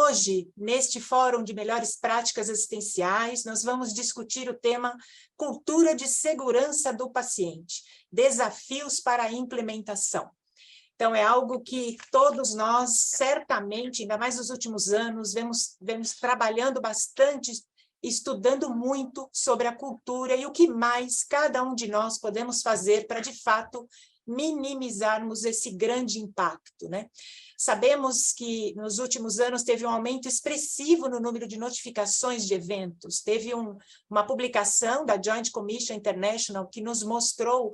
hoje, neste Fórum de Melhores Práticas Assistenciais, nós vamos discutir o tema Cultura de Segurança do Paciente, desafios para a implementação. Então, é algo que todos nós, certamente, ainda mais nos últimos anos, vemos trabalhando bastante, estudando muito sobre a cultura e o que mais cada um de nós podemos fazer para, de fato, minimizarmos esse grande impacto, né? Sabemos que nos últimos anos teve um aumento expressivo no número de notificações de eventos, teve uma publicação da Joint Commission International que nos mostrou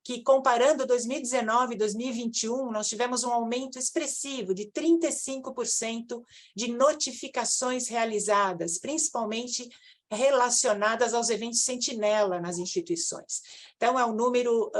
que, comparando 2019 e 2021, nós tivemos um aumento expressivo de 35% de notificações realizadas, principalmente relacionadas aos eventos sentinela nas instituições. Então, é um número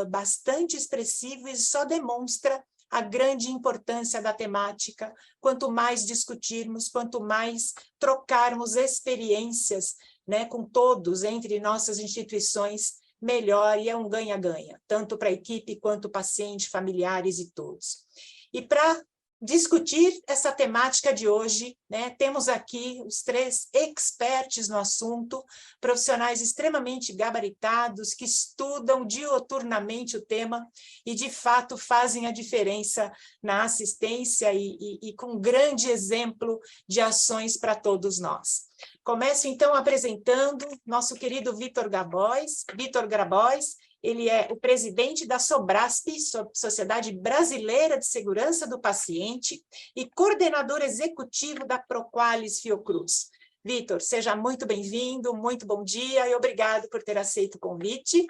bastante expressivo e só demonstra a grande importância da temática. Quanto mais discutirmos, quanto mais trocarmos experiências, né, com todos, entre nossas instituições, melhor, e é um ganha-ganha, tanto para a equipe quanto paciente, familiares e todos. E para discutir essa temática de hoje, né, temos aqui os 3 experts no assunto, profissionais extremamente gabaritados, que estudam diuturnamente o tema e, de fato, fazem a diferença na assistência e com grande exemplo de ações para todos nós. Começo, então, apresentando nosso querido Vítor Grabois. Vítor Grabois, ele é o presidente da SOBRASP, Sociedade Brasileira de Segurança do Paciente, e coordenador executivo da Proqualis Fiocruz. Vítor, seja muito bem-vindo, muito bom dia e obrigado por ter aceito o convite.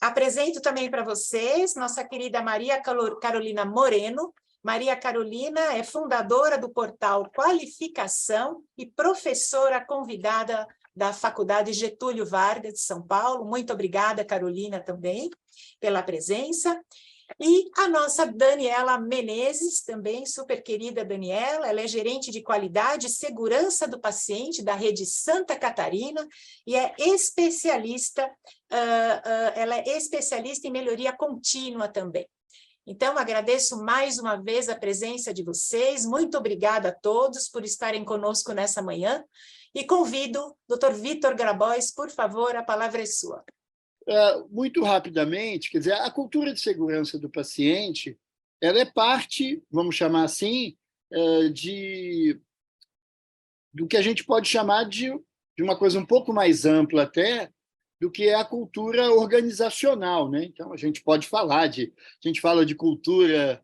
Apresento também para vocês nossa querida Maria Carolina Moreno. Maria Carolina é fundadora do portal Qualificação e professora convidada da Faculdade Getúlio Vargas de São Paulo. Muito obrigada, Carolina, também, pela presença. E a nossa Daniela Menezes, também super querida Daniela, ela é gerente de qualidade e segurança do paciente da rede Santa Catarina e é especialista, ela é especialista em melhoria contínua também. Então, agradeço mais uma vez a presença de vocês, muito obrigada a todos por estarem conosco nessa manhã, e convido o Dr. Vítor Grabois, por favor, a palavra é sua. Muito rapidamente, quer dizer, a cultura de segurança do paciente, ela é parte, vamos chamar assim, do que a gente pode chamar de uma coisa um pouco mais ampla até, do que é a cultura organizacional, né? Então, a gente fala de cultura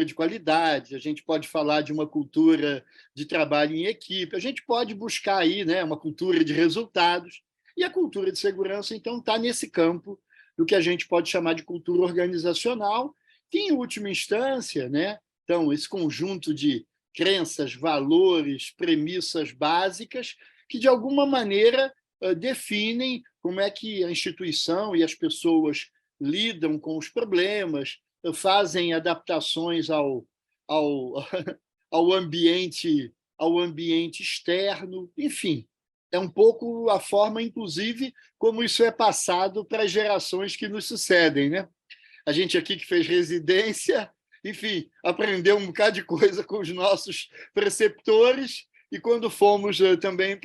de qualidade, a gente pode falar de uma cultura de trabalho em equipe, a gente pode buscar aí, né, uma cultura de resultados, e a cultura de segurança, então, está nesse campo do que a gente pode chamar de cultura organizacional, que, em última instância, né, então, esse conjunto de crenças, valores, premissas básicas que, de alguma maneira, definem como é que a instituição e as pessoas lidam com os problemas, fazem adaptações ao ambiente externo, enfim. É um pouco a forma, inclusive, como isso é passado para as gerações que nos sucedem, né? A gente aqui que fez residência, enfim, aprendeu um bocado de coisa com os nossos preceptores, e quando fomos também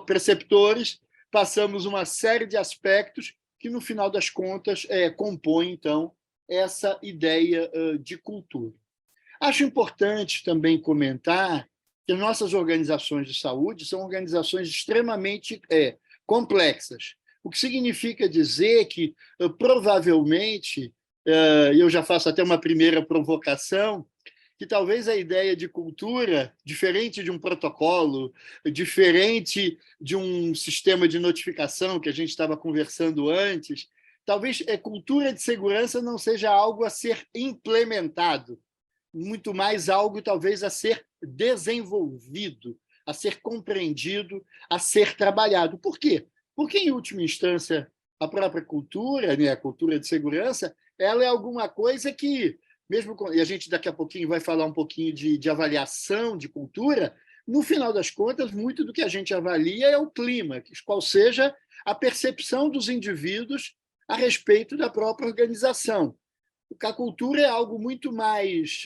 preceptores, passamos uma série de aspectos que, no final das contas, compõem, então, essa ideia de cultura. Acho importante também comentar que as nossas organizações de saúde são organizações extremamente complexas, o que significa dizer que, provavelmente, eu já faço até uma primeira provocação, que talvez a ideia de cultura, diferente de um protocolo, diferente de um sistema de notificação que a gente estava conversando antes, talvez cultura de segurança não seja algo a ser implementado, muito mais algo talvez a ser desenvolvido, a ser compreendido, a ser trabalhado. Por quê? Porque, em última instância, a própria cultura, né, a cultura de segurança, ela é alguma coisa que, e a gente daqui a pouquinho vai falar um pouquinho de avaliação de cultura, no final das contas, muito do que a gente avalia é o clima, qual seja a percepção dos indivíduos a respeito da própria organização. A cultura é algo muito mais,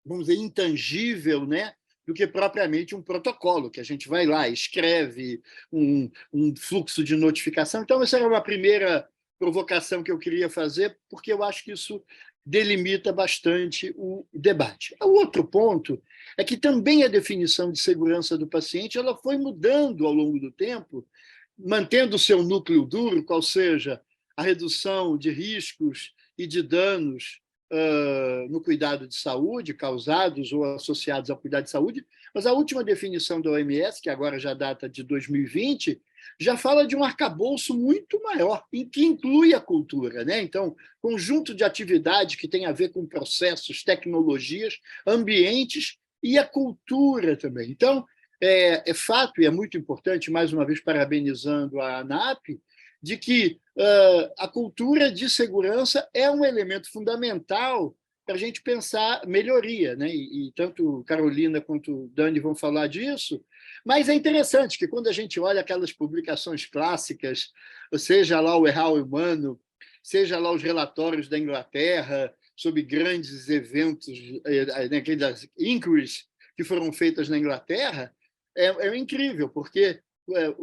vamos dizer, intangível, né? do que propriamente um protocolo, que a gente vai lá, escreve um fluxo de notificação. Então, essa era uma primeira provocação que eu queria fazer, porque eu acho que isso delimita bastante o debate. O outro ponto é que também a definição de segurança do paciente ela foi mudando ao longo do tempo, mantendo o seu núcleo duro, qual seja a redução de riscos e de danos no cuidado de saúde, causados ou associados ao cuidado de saúde, mas a última definição da OMS, que agora já data de 2020, já fala de um arcabouço muito maior, em que inclui a cultura, né? Então, conjunto de atividade que tem a ver com processos, tecnologias, ambientes e a cultura também. Então, é fato, e é muito importante, mais uma vez parabenizando a ANAP, de que a cultura de segurança é um elemento fundamental para a gente pensar melhoria, né? E tanto Carolina quanto Dani vão falar disso, mas é interessante que quando a gente olha aquelas publicações clássicas, seja lá o Errar Humano, seja lá os relatórios da Inglaterra sobre grandes eventos, aquelas inquiries que foram feitas na Inglaterra, é incrível, porque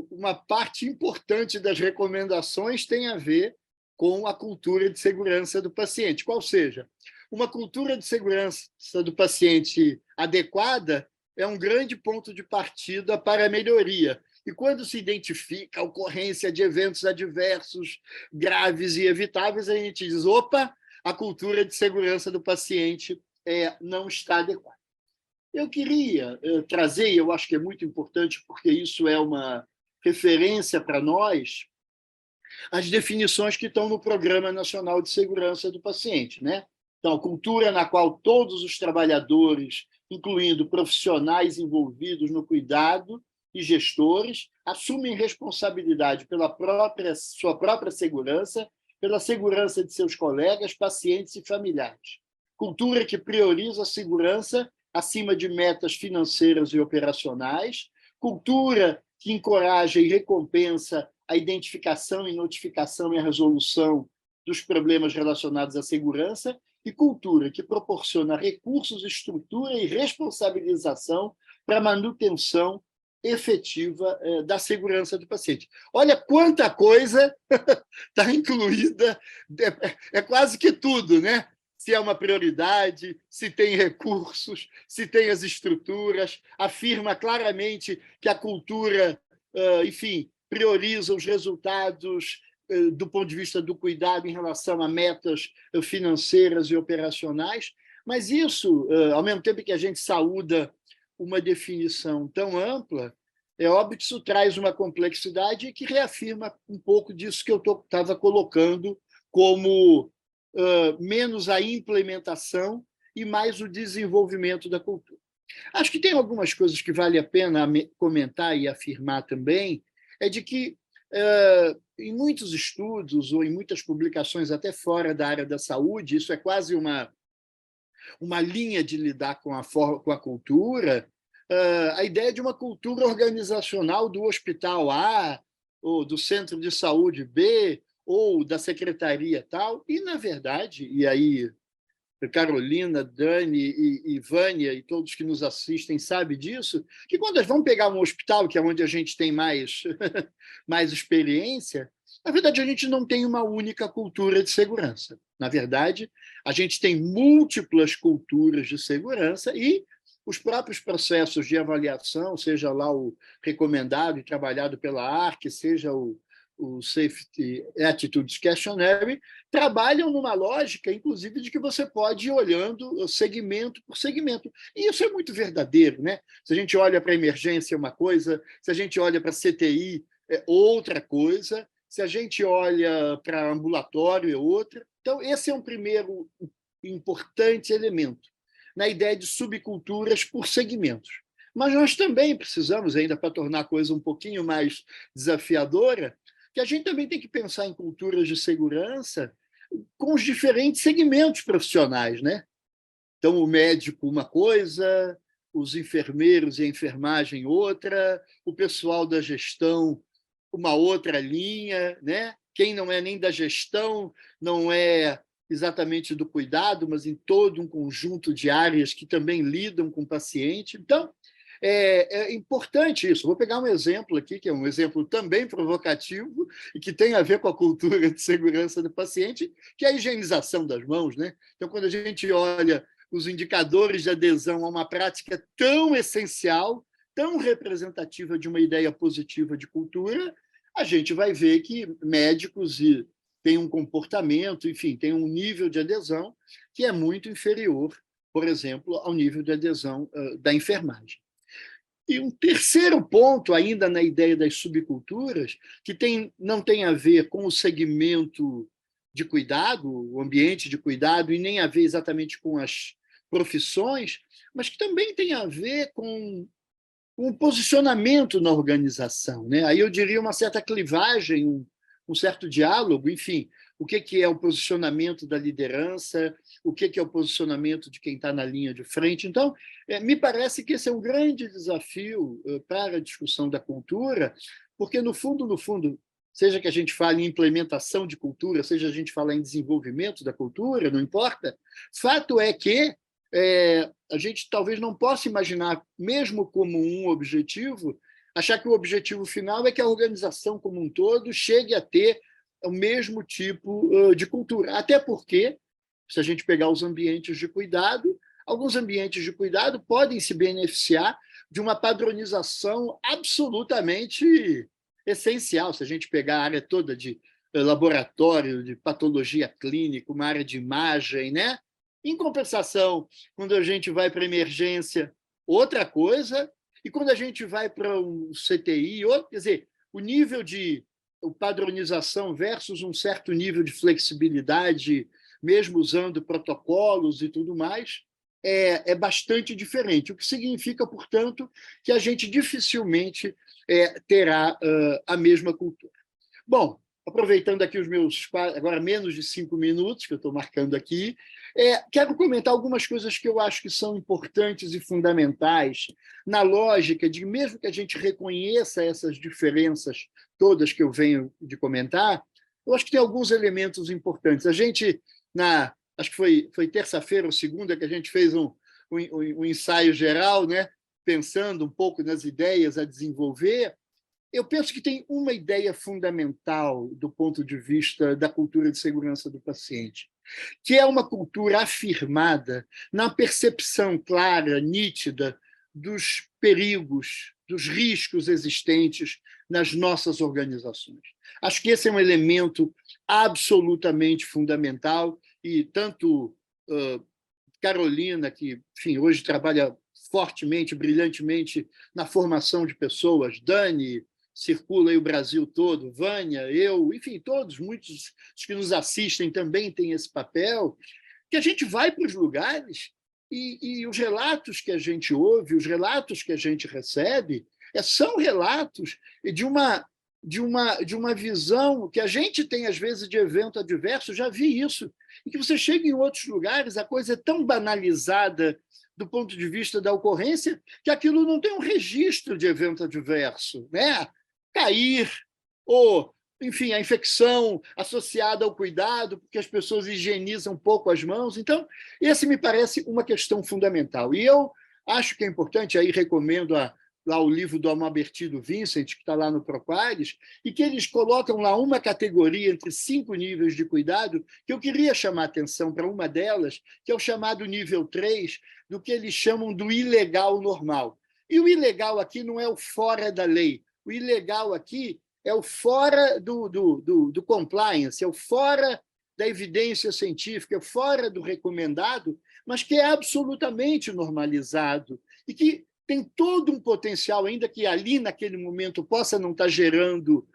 uma parte importante das recomendações tem a ver com a cultura de segurança do paciente. Qual seja, uma cultura de segurança do paciente adequada é um grande ponto de partida para a melhoria. E quando se identifica a ocorrência de eventos adversos, graves e evitáveis, a gente diz, opa, a cultura de segurança do paciente não está adequada. Eu queria trazer, e eu acho que é muito importante, porque isso é uma referência para nós, as definições que estão no Programa Nacional de Segurança do Paciente, né? Então, cultura na qual todos os trabalhadores, incluindo profissionais envolvidos no cuidado e gestores, assumem responsabilidade pela sua própria segurança, pela segurança de seus colegas, pacientes e familiares. Cultura que prioriza a segurança acima de metas financeiras e operacionais, cultura que encoraja e recompensa a identificação e notificação e a resolução dos problemas relacionados à segurança, e cultura que proporciona recursos, estrutura e responsabilização para a manutenção efetiva da segurança do paciente. Olha quanta coisa está incluída, é quase que tudo, né? Se é uma prioridade, se tem recursos, se tem as estruturas, afirma claramente que a cultura, enfim, prioriza os resultados do ponto de vista do cuidado em relação a metas financeiras e operacionais, mas isso, ao mesmo tempo que a gente saúda uma definição tão ampla, é óbvio que isso traz uma complexidade que reafirma um pouco disso que eu estava colocando como menos a implementação e mais o desenvolvimento da cultura. Acho que tem algumas coisas que vale a pena comentar e afirmar também, é de que, em muitos estudos ou em muitas publicações, até fora da área da saúde, isso é quase uma linha de lidar com a cultura, a ideia de uma cultura organizacional do hospital A, ou do centro de saúde B, ou da secretaria tal, e, na verdade, e aí Carolina, Dani e Vânia e todos que nos assistem sabem disso, que quando vamos pegar um hospital, que é onde a gente tem mais, mais experiência, na verdade, a gente não tem uma única cultura de segurança. Na verdade, a gente tem múltiplas culturas de segurança e os próprios processos de avaliação, seja lá o recomendado e trabalhado pela ARC, seja o Safety Attitudes Questionnaire, trabalham numa lógica, inclusive, de que você pode ir olhando segmento por segmento. E isso é muito verdadeiro, né? Se a gente olha para a emergência, é uma coisa, se a gente olha para a CTI, é outra coisa, se a gente olha para ambulatório, é outra. Então, esse é um primeiro importante elemento, na ideia de subculturas por segmentos. Mas nós também precisamos, ainda para tornar a coisa um pouquinho mais desafiadora, que a gente também tem que pensar em culturas de segurança com os diferentes segmentos profissionais, né? Então, o médico, uma coisa, os enfermeiros e a enfermagem, outra, o pessoal da gestão, uma outra linha, né? Quem não é nem da gestão, não é exatamente do cuidado, mas em todo um conjunto de áreas que também lidam com o paciente. Então, É importante isso. Vou pegar um exemplo aqui, que é um exemplo também provocativo e que tem a ver com a cultura de segurança do paciente, que é a higienização das mãos, né? Então, quando a gente olha os indicadores de adesão a uma prática tão essencial, tão representativa de uma ideia positiva de cultura, a gente vai ver que médicos têm um comportamento, enfim, têm um nível de adesão que é muito inferior, por exemplo, ao nível de adesão da enfermagem. E um terceiro ponto, ainda na ideia das subculturas, que não tem a ver com o segmento de cuidado, o ambiente de cuidado, e nem a ver exatamente com as profissões, mas que também tem a ver com o posicionamento na organização, né? Aí eu diria uma certa clivagem, um certo diálogo, enfim, o que é o posicionamento da liderança, o que é o posicionamento de quem está na linha de frente. Então, me parece que esse é um grande desafio para a discussão da cultura, porque, no fundo, seja que a gente fale em implementação de cultura, seja a gente fale em desenvolvimento da cultura, não importa, fato é que a gente talvez não possa imaginar, mesmo como um objetivo, achar que o objetivo final é que a organização como um todo chegue a ter o mesmo tipo de cultura. Até porque, se a gente pegar os ambientes de cuidado, alguns ambientes de cuidado podem se beneficiar de uma padronização absolutamente essencial. Se a gente pegar a área toda de laboratório, de patologia clínica, uma área de imagem, né? Em compensação, quando a gente vai para a emergência, outra coisa, e quando a gente vai para um CTI, quer dizer, o nível de padronização versus um certo nível de flexibilidade, mesmo usando protocolos e tudo mais, é bastante diferente, o que significa, portanto, que a gente dificilmente terá a mesma cultura. Bom, aproveitando aqui os meus, agora menos de 5 minutos, que eu estou marcando aqui, quero comentar algumas coisas que eu acho que são importantes e fundamentais na lógica de, mesmo que a gente reconheça essas diferenças todas que eu venho de comentar, eu acho que tem alguns elementos importantes. A gente, acho que foi terça-feira ou segunda que a gente fez um ensaio geral, né, pensando um pouco nas ideias a desenvolver. Eu penso que tem uma ideia fundamental do ponto de vista da cultura de segurança do paciente, que é uma cultura afirmada na percepção clara, nítida, dos perigos, dos riscos existentes nas nossas organizações. Acho que esse é um elemento absolutamente fundamental e tanto Carolina, que, enfim, hoje trabalha fortemente, brilhantemente na formação de pessoas, Dani, circula aí o Brasil todo, Vânia, eu, enfim, todos, muitos que nos assistem também têm esse papel, que a gente vai para os lugares e os relatos que a gente ouve, os relatos que a gente recebe, são relatos de uma visão que a gente tem, às vezes, de evento adverso, já vi isso, e que você chega em outros lugares, a coisa é tão banalizada do ponto de vista da ocorrência, que aquilo não tem um registro de evento adverso, né? Cair, ou, enfim, a infecção associada ao cuidado, porque as pessoas higienizam um pouco as mãos. Então, esse me parece uma questão fundamental. E eu acho que é importante, aí recomendo lá o livro do Amabertido Vincent, que está lá no Proquaris, e que eles colocam lá uma categoria entre 5 níveis de cuidado, que eu queria chamar a atenção para uma delas, que é o chamado nível 3, do que eles chamam do ilegal normal. E o ilegal aqui não é o fora da lei, o ilegal aqui é o fora do compliance, é o fora da evidência científica, é fora do recomendado, mas que é absolutamente normalizado e que tem todo um potencial, ainda que ali, naquele momento, possa não estar gerando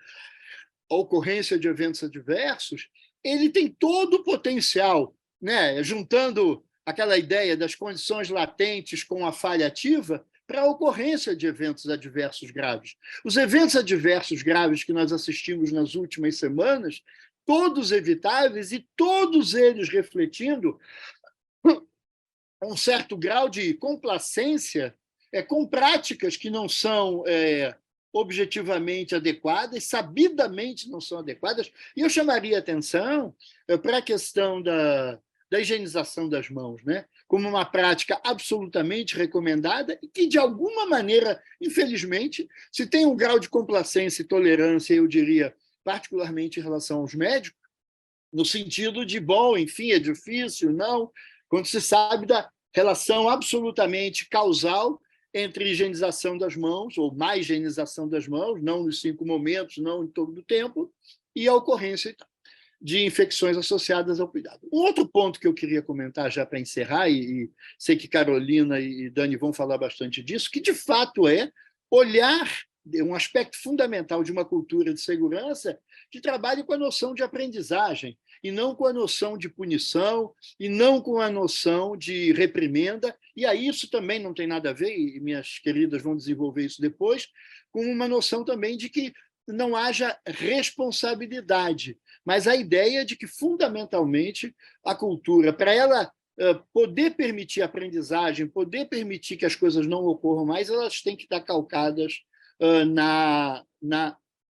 a ocorrência de eventos adversos, ele tem todo o potencial, né? Juntando aquela ideia das condições latentes com a falha ativa, para a ocorrência de eventos adversos graves. Os eventos adversos graves que nós assistimos nas últimas semanas, todos evitáveis e todos eles refletindo um certo grau de complacência com práticas que não são objetivamente adequadas, sabidamente não são adequadas, e eu chamaria atenção para a questão da higienização das mãos, né? como uma prática absolutamente recomendada e que, de alguma maneira, infelizmente, se tem um grau de complacência e tolerância, eu diria, particularmente em relação aos médicos, no sentido de, bom, enfim, é difícil, não, quando se sabe da relação absolutamente causal entre higienização das mãos, ou má higienização das mãos, não nos 5 momentos, não em todo o tempo, e a ocorrência de infecções associadas ao cuidado. Um outro ponto que eu queria comentar já para encerrar, e sei que Carolina e Dani vão falar bastante disso, que de fato é olhar um aspecto fundamental de uma cultura de segurança que trabalhe com a noção de aprendizagem, e não com a noção de punição, e não com a noção de reprimenda, e aí isso também não tem nada a ver, e minhas queridas vão desenvolver isso depois, com uma noção também de que não haja responsabilidade, mas a ideia de que, fundamentalmente, a cultura, para ela poder permitir a aprendizagem, poder permitir que as coisas não ocorram mais, elas têm que estar calcadas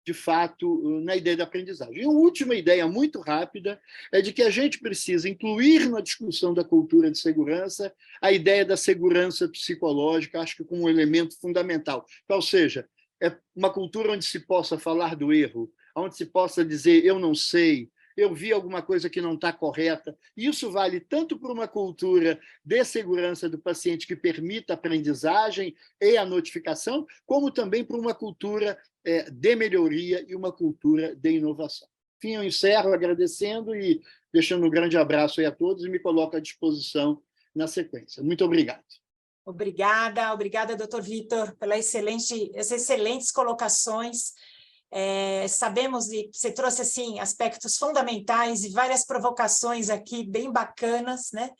de fato, na ideia da aprendizagem. E a última ideia, muito rápida, é de que a gente precisa incluir na discussão da cultura de segurança a ideia da segurança psicológica, acho que como um elemento fundamental. Ou seja, é uma cultura onde se possa falar do erro, onde se possa dizer, eu não sei, eu vi alguma coisa que não está correta. Isso vale tanto para uma cultura de segurança do paciente que permita a aprendizagem e a notificação, como também para uma cultura de melhoria e uma cultura de inovação. Enfim, eu encerro agradecendo e deixando um grande abraço aí a todos e me coloco à disposição na sequência. Muito obrigado. Obrigada, doutor Vitor, pelas excelentes colocações. Sabemos, e você trouxe assim, aspectos fundamentais e várias provocações aqui bem bacanas, né?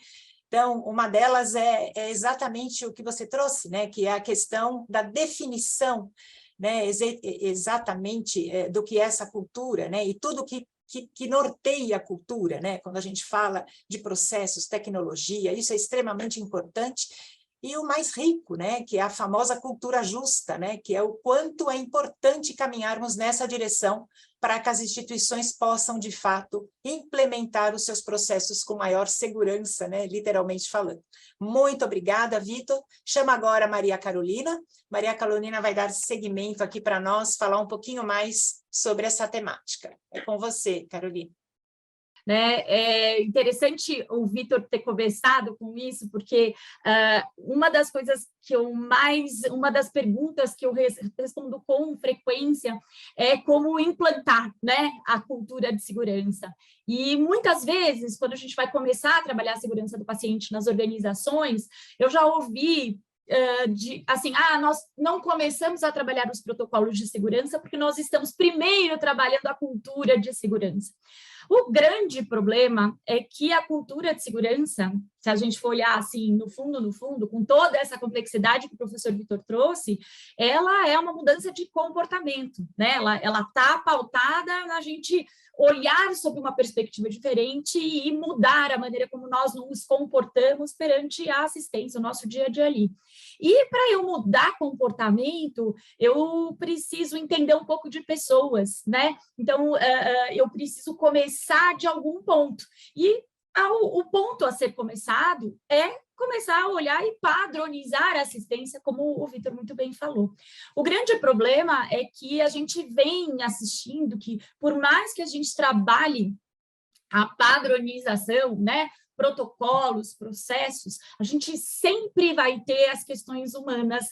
Então, uma delas é exatamente o que você trouxe, né? Que é a questão da definição, né? Exatamente do que é essa cultura, né? E tudo que norteia a cultura, né? Quando a gente fala de processos, tecnologia, isso é extremamente importante. E o mais rico, né, que é a famosa cultura justa, né, que é o quanto é importante caminharmos nessa direção para que as instituições possam, de fato, implementar os seus processos com maior segurança, né, literalmente falando. Muito obrigada, Vitor. Chama agora a Maria Carolina. Maria Carolina vai dar seguimento aqui para nós, falar um pouquinho mais sobre essa temática. É com você, Carolina. Né? É interessante o Vitor ter começado com isso, porque uma das coisas que uma das perguntas que eu respondo com frequência é como implantar, né, a cultura de segurança. E muitas vezes, quando a gente vai começar a trabalhar a segurança do paciente nas organizações, eu já ouvi nós não começamos a trabalhar os protocolos de segurança porque nós estamos primeiro trabalhando a cultura de segurança. O grande problema é que a cultura de segurança, se a gente for olhar assim, no fundo, com toda essa complexidade que o professor Vitor trouxe, ela é uma mudança de comportamento, né? Ela está pautada na gente olhar sob uma perspectiva diferente e mudar a maneira como nós nos comportamos perante a assistência, o nosso dia a dia ali. E para eu mudar comportamento, eu preciso entender um pouco de pessoas, né? Então, eu preciso começar de algum ponto. E o ponto a ser começado é começar a olhar e padronizar a assistência, como o Vitor muito bem falou. O grande problema é que a gente vem assistindo que, por mais que a gente trabalhe a padronização, né, protocolos, processos, a gente sempre vai ter as questões humanas,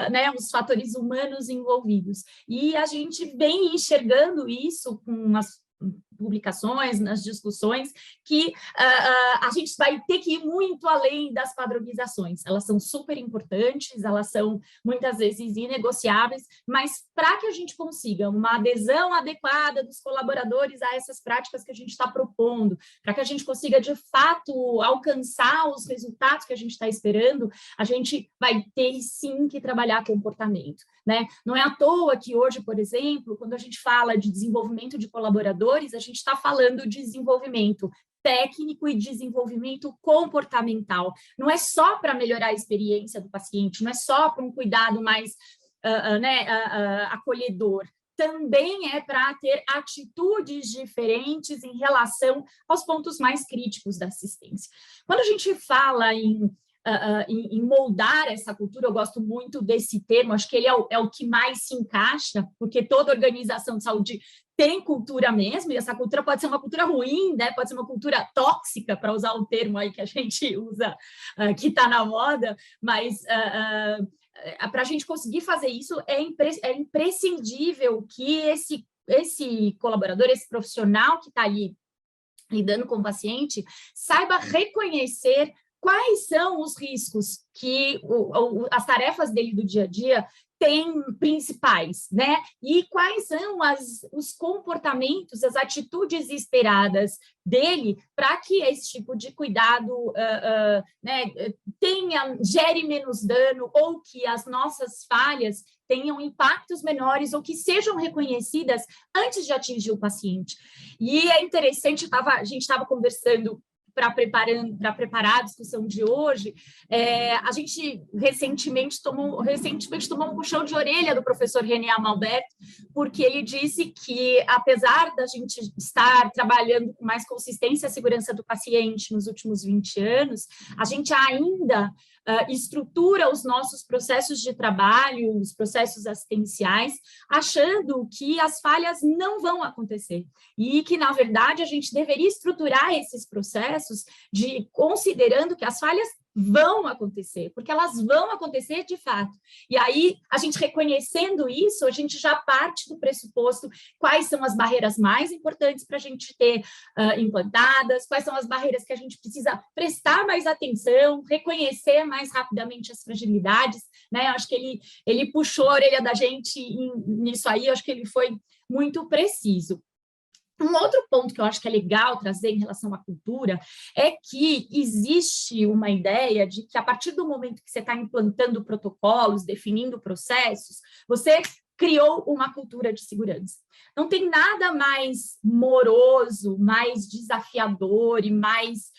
né, os fatores humanos envolvidos. E a gente vem enxergando isso com as publicações, nas discussões, que a gente vai ter que ir muito além das padronizações. Elas são super importantes, elas são muitas vezes inegociáveis, mas para que a gente consiga uma adesão adequada dos colaboradores a essas práticas que a gente está propondo, para que a gente consiga, de fato, alcançar os resultados que a gente está esperando, a gente vai ter, sim, que trabalhar comportamento, né? Não é à toa que hoje, por exemplo, quando a gente fala de desenvolvimento de colaboradores, a gente está falando de desenvolvimento técnico e desenvolvimento comportamental. Não é só para melhorar a experiência do paciente, não é só para um cuidado mais acolhedor. também é para ter atitudes diferentes em relação aos pontos mais críticos da assistência. Quando a gente fala em moldar essa cultura, eu gosto muito desse termo, acho que ele é o que mais se encaixa, porque toda organização de saúde tem cultura mesmo, e essa cultura pode ser uma cultura ruim, né? Pode ser uma cultura tóxica, para usar o termo aí que a gente usa, que está na moda, mas para a gente conseguir fazer isso, é imprescindível que esse colaborador, esse profissional que está ali lidando com o paciente, saiba reconhecer quais são os riscos que as tarefas dele do dia a dia têm principais, né? E quais são os comportamentos, as atitudes esperadas dele para que esse tipo de cuidado né, gere menos dano, ou que as nossas falhas tenham impactos menores ou que sejam reconhecidas antes de atingir o paciente. E é interessante, a gente estava conversando para preparar a discussão de hoje, a gente recentemente tomou um puxão de orelha do professor René Amalbert, porque ele disse que, apesar da gente estar trabalhando com mais consistência a segurança do paciente nos últimos 20 anos, a gente ainda estrutura os nossos processos de trabalho, os processos assistenciais, achando que as falhas não vão acontecer e que, na verdade, a gente deveria estruturar esses processos considerando que as falhas vão acontecer, porque elas vão acontecer de fato. E aí, a gente reconhecendo isso, a gente já parte do pressuposto quais são as barreiras mais importantes para a gente ter implantadas, quais são as barreiras que a gente precisa prestar mais atenção, reconhecer mais rapidamente as fragilidades, né? Eu acho que ele puxou a orelha da gente nisso aí, eu acho que ele foi muito preciso. Um outro ponto que eu acho que é legal trazer em relação à cultura é que existe uma ideia de que, a partir do momento que você está implantando protocolos, definindo processos, você criou uma cultura de segurança. Não tem nada mais moroso, mais desafiador e mais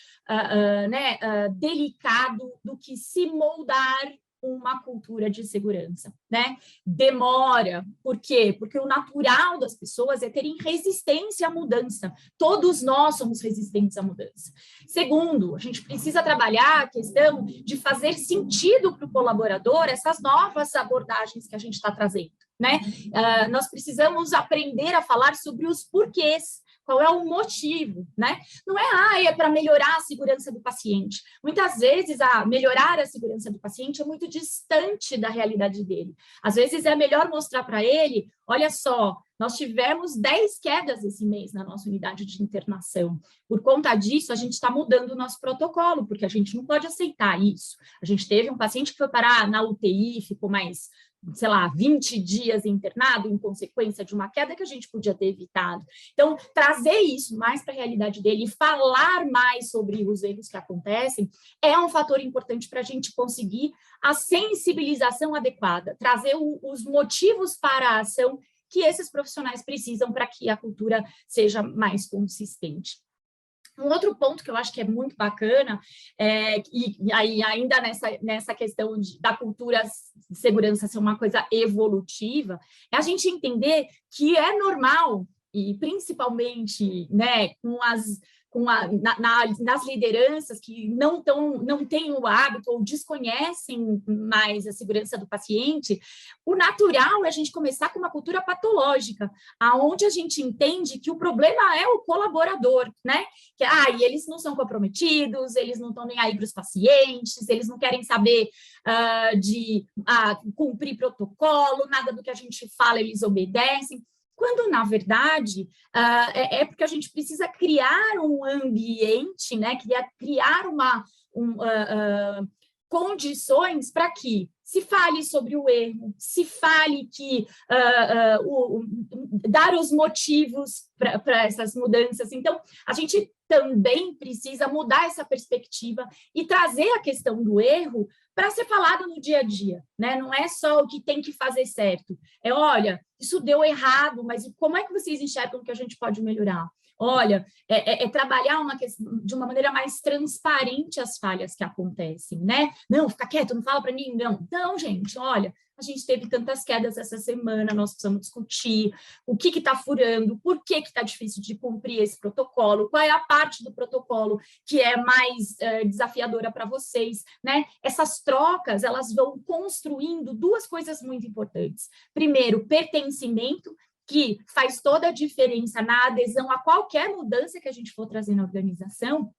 delicado do que se moldar uma cultura de segurança, né? Demora. Por quê? Porque o natural das pessoas é terem resistência à mudança. Todos nós somos resistentes à mudança. Segundo, a gente precisa trabalhar a questão de fazer sentido para o colaborador essas novas abordagens que a gente está trazendo, né? Nós precisamos aprender a falar sobre os porquês. Qual é o motivo, né? Não é para melhorar a segurança do paciente. Muitas vezes, melhorar a segurança do paciente é muito distante da realidade dele. Às vezes, é melhor mostrar para ele, olha só, nós tivemos 10 quedas esse mês na nossa unidade de internação. Por conta disso, a gente está mudando o nosso protocolo, porque a gente não pode aceitar isso. A gente teve um paciente que foi parar na UTI, ficou mais, 20 dias internado em consequência de uma queda que a gente podia ter evitado. Então, trazer isso mais para a realidade dele e falar mais sobre os erros que acontecem é um fator importante para a gente conseguir a sensibilização adequada, trazer os motivos para a ação que esses profissionais precisam para que a cultura seja mais consistente. Um outro ponto que eu acho que é muito bacana, e aí ainda nessa questão da cultura de segurança ser uma coisa evolutiva, é a gente entender que é normal, e principalmente, né, nas lideranças que não têm o hábito ou desconhecem mais a segurança do paciente, o natural é a gente começar com uma cultura patológica, aonde a gente entende que o problema é o colaborador, né? Que e eles não são comprometidos, eles não estão nem aí para os pacientes, eles não querem saber de cumprir protocolo, nada do que a gente fala eles obedecem. Quando, na verdade, é porque a gente precisa criar um ambiente, né? Criar condições para que se fale sobre o erro, se fale que dar os motivos para essas mudanças. Então, a gente também precisa mudar essa perspectiva e trazer a questão do erro para ser falado no dia a dia, né? Não é só o que tem que fazer certo. Olha, isso deu errado, mas como é que vocês enxergam que a gente pode melhorar? olha, trabalhar de uma maneira mais transparente as falhas que acontecem, né? Não, fica quieto, não fala para mim, não. Não, gente, olha, a gente teve tantas quedas essa semana, nós precisamos discutir o que está furando, por que está difícil de cumprir esse protocolo, qual é a parte do protocolo que é mais desafiadora para vocês, né? Essas trocas, elas vão construindo duas coisas muito importantes. Primeiro, pertencimento, que faz toda a diferença na adesão a qualquer mudança que a gente for trazer na organização.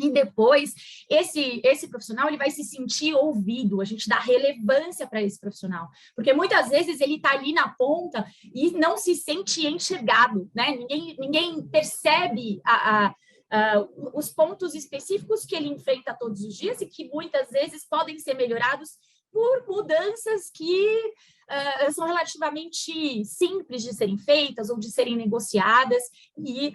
E depois, esse profissional ele vai se sentir ouvido, a gente dá relevância para esse profissional, porque muitas vezes ele está ali na ponta e não se sente enxergado, né? Ninguém percebe os pontos específicos que ele enfrenta todos os dias e que muitas vezes podem ser melhorados por mudanças que são relativamente simples de serem feitas ou de serem negociadas e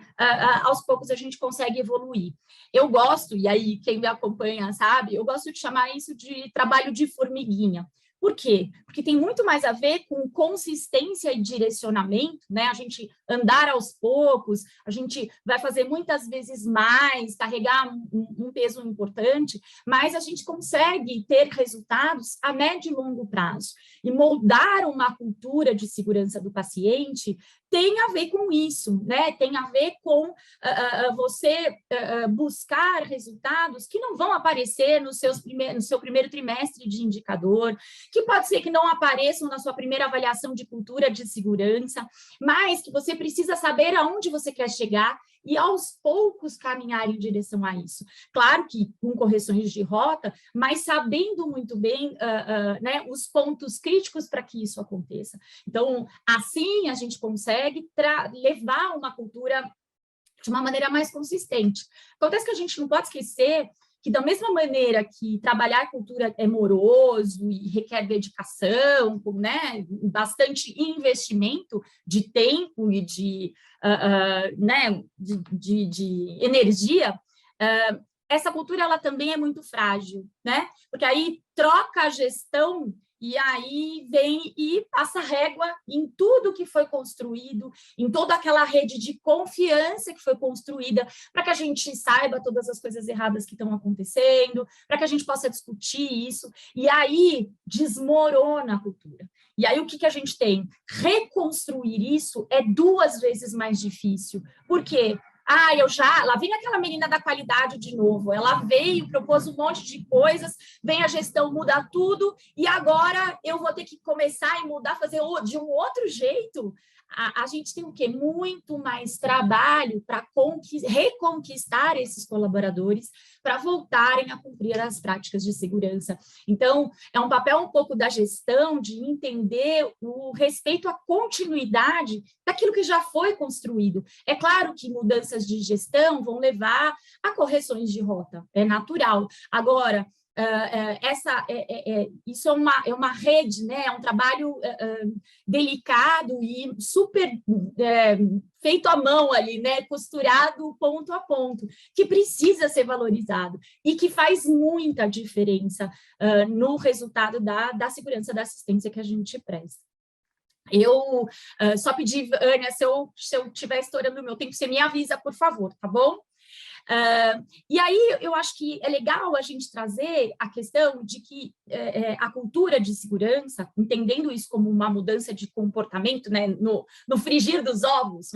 aos poucos a gente consegue evoluir. Eu gosto, e aí quem me acompanha sabe, eu gosto de chamar isso de trabalho de formiguinha. Por quê? Porque tem muito mais a ver com consistência e direcionamento, né? A gente andar aos poucos, a gente vai fazer muitas vezes mais, carregar um peso importante, mas a gente consegue ter resultados a médio e longo prazo. E moldar uma cultura de segurança do paciente tem a ver com isso, né? Tem a ver com você buscar resultados que não vão aparecer no seu primeiro trimestre de indicador, que pode ser que não apareçam na sua primeira avaliação de cultura de segurança, mas que você precisa saber aonde você quer chegar e aos poucos caminhar em direção a isso. Claro que com correções de rota, mas sabendo muito bem né, os pontos críticos para que isso aconteça. Então, assim a gente consegue levar uma cultura de uma maneira mais consistente. Acontece que a gente não pode esquecer que da mesma maneira que trabalhar a cultura é moroso e requer dedicação, né, bastante investimento de tempo e de energia, essa cultura ela também é muito frágil, né? Porque aí troca a gestão e aí vem e passa régua em tudo que foi construído, em toda aquela rede de confiança que foi construída, para que a gente saiba todas as coisas erradas que estão acontecendo, para que a gente possa discutir isso, e aí desmorona a cultura. E aí o que a gente tem? Reconstruir isso é 2 vezes mais difícil. Por quê? Lá vem aquela menina da qualidade de novo, ela veio, propôs um monte de coisas, vem a gestão, muda tudo, e agora eu vou ter que começar e mudar, fazer de um outro jeito. A gente tem o quê? Muito mais trabalho para reconquistar esses colaboradores, para voltarem a cumprir as práticas de segurança. Então, é um papel um pouco da gestão de entender o respeito à continuidade daquilo que já foi construído. É claro que mudanças de gestão vão levar a correções de rota, é natural. Agora, isso é uma rede, né? É um trabalho delicado e super feito à mão ali, né? Costurado ponto a ponto, que precisa ser valorizado e que faz muita diferença no resultado da segurança da assistência que a gente presta. Eu só pedi, Ânia, se eu estiver estourando o meu tempo, você me avisa, por favor, tá bom? E aí eu acho que é legal a gente trazer a questão de que a cultura de segurança, entendendo isso como uma mudança de comportamento, né, no frigir dos ovos,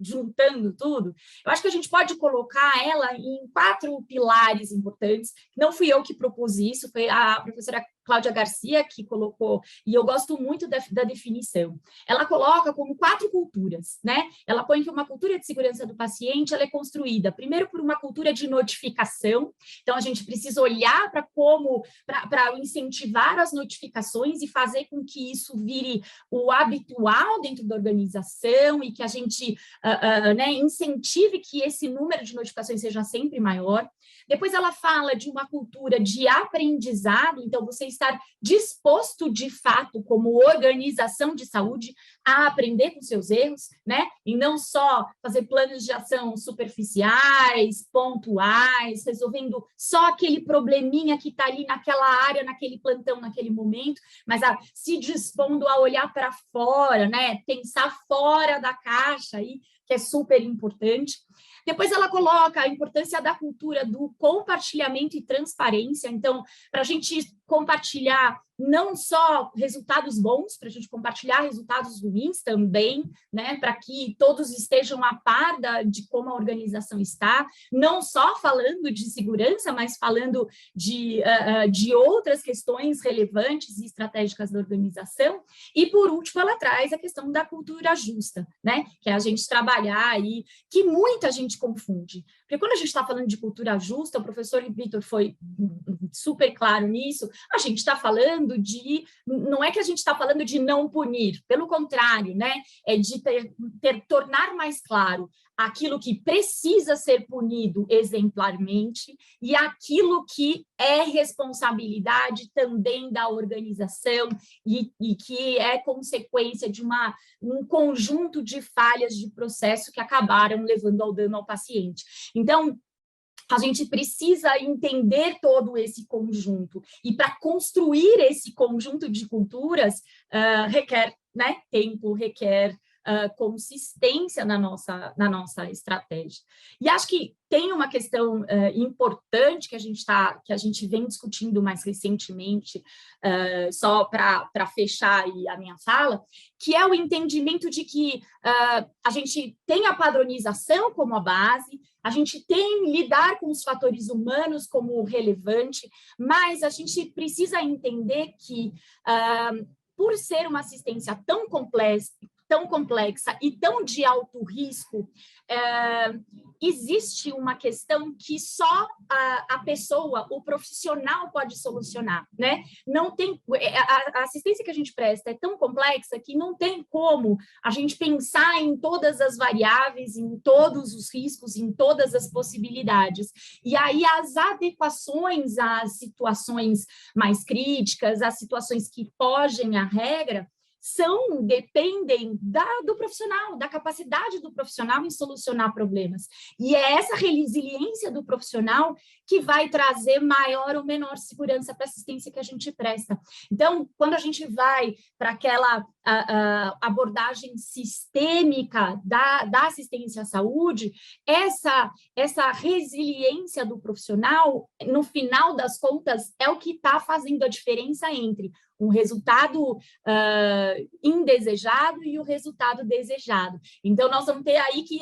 juntando tudo, eu acho que a gente pode colocar ela em 4 pilares importantes. Não fui eu que propus isso, foi a professora Cláudia Garcia que colocou, e eu gosto muito da definição. Ela coloca como 4 culturas, né? Ela põe que uma cultura de segurança do paciente ela é construída, primeiro, por uma cultura de notificação. Então, a gente precisa olhar para incentivar as notificações e fazer com que isso vire o habitual dentro da organização e que a gente incentive que esse número de notificações seja sempre maior. Depois ela fala de uma cultura de aprendizado, então vocês estar disposto, de fato, como organização de saúde, a aprender com seus erros, né? E não só fazer planos de ação superficiais, pontuais, resolvendo só aquele probleminha que está ali naquela área, naquele plantão, naquele momento, mas se dispondo a olhar para fora, né? Pensar fora da caixa aí, que é super importante. Depois ela coloca a importância da cultura do compartilhamento e transparência. Então, para a gente compartilhar não só resultados bons, para a gente compartilhar resultados ruins também, né, para que todos estejam a par de como a organização está, não só falando de segurança, mas falando de outras questões relevantes e estratégicas da organização. E, por último, ela traz a questão da cultura justa, né, que é a gente trabalhar aí, que muita gente confunde. Porque quando a gente está falando de cultura justa, o professor Vitor foi super claro nisso, a gente está falando não é que a gente está falando de não punir, pelo contrário, né? É de tornar mais claro aquilo que precisa ser punido exemplarmente e aquilo que é responsabilidade também da organização e que é consequência de um conjunto de falhas de processo que acabaram levando ao dano ao paciente. Então, a gente precisa entender todo esse conjunto. E para construir esse conjunto de culturas, requer, né, tempo, requer consistência na nossa estratégia. E acho que tem uma questão importante que a gente vem discutindo mais recentemente, só para fechar aí a minha fala, que é o entendimento de que a gente tem a padronização como a base, a gente tem lidar com os fatores humanos como relevante, mas a gente precisa entender que, por ser uma assistência tão complexa e tão de alto risco, existe uma questão que só a pessoa, o profissional pode solucionar, né? Não tem, a assistência que a gente presta é tão complexa que não tem como a gente pensar em todas as variáveis, em todos os riscos, em todas as possibilidades. E aí as adequações às situações mais críticas, às situações que fogem à regra, dependem do profissional, da capacidade do profissional em solucionar problemas. E é essa resiliência do profissional que vai trazer maior ou menor segurança para a assistência que a gente presta. Então, quando a gente vai para aquela abordagem sistêmica da assistência à saúde, essa resiliência do profissional, no final das contas, é o que está fazendo a diferença entre um resultado indesejado e o resultado desejado. Então, nós vamos ter aí que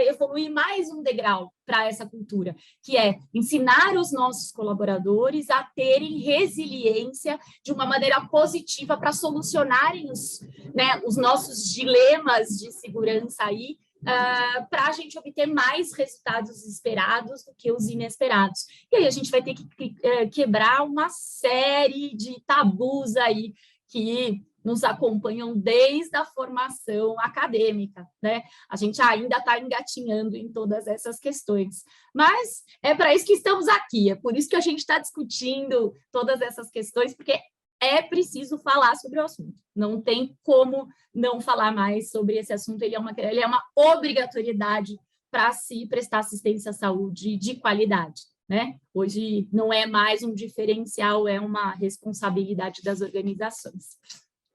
evoluir mais um degrau para essa cultura, que é ensinar os nossos colaboradores a terem resiliência de uma maneira positiva para solucionarem os nossos dilemas de segurança aí, para a gente obter mais resultados esperados do que os inesperados. E aí a gente vai ter que quebrar uma série de tabus aí que nos acompanham desde a formação acadêmica, né? A gente ainda está engatinhando em todas essas questões, mas é para isso que estamos aqui, é por isso que a gente está discutindo todas essas questões, porque é preciso falar sobre o assunto. Não tem como não falar mais sobre esse assunto. Ele é uma obrigatoriedade para se prestar assistência à saúde de qualidade, né? Hoje não é mais um diferencial, é uma responsabilidade das organizações.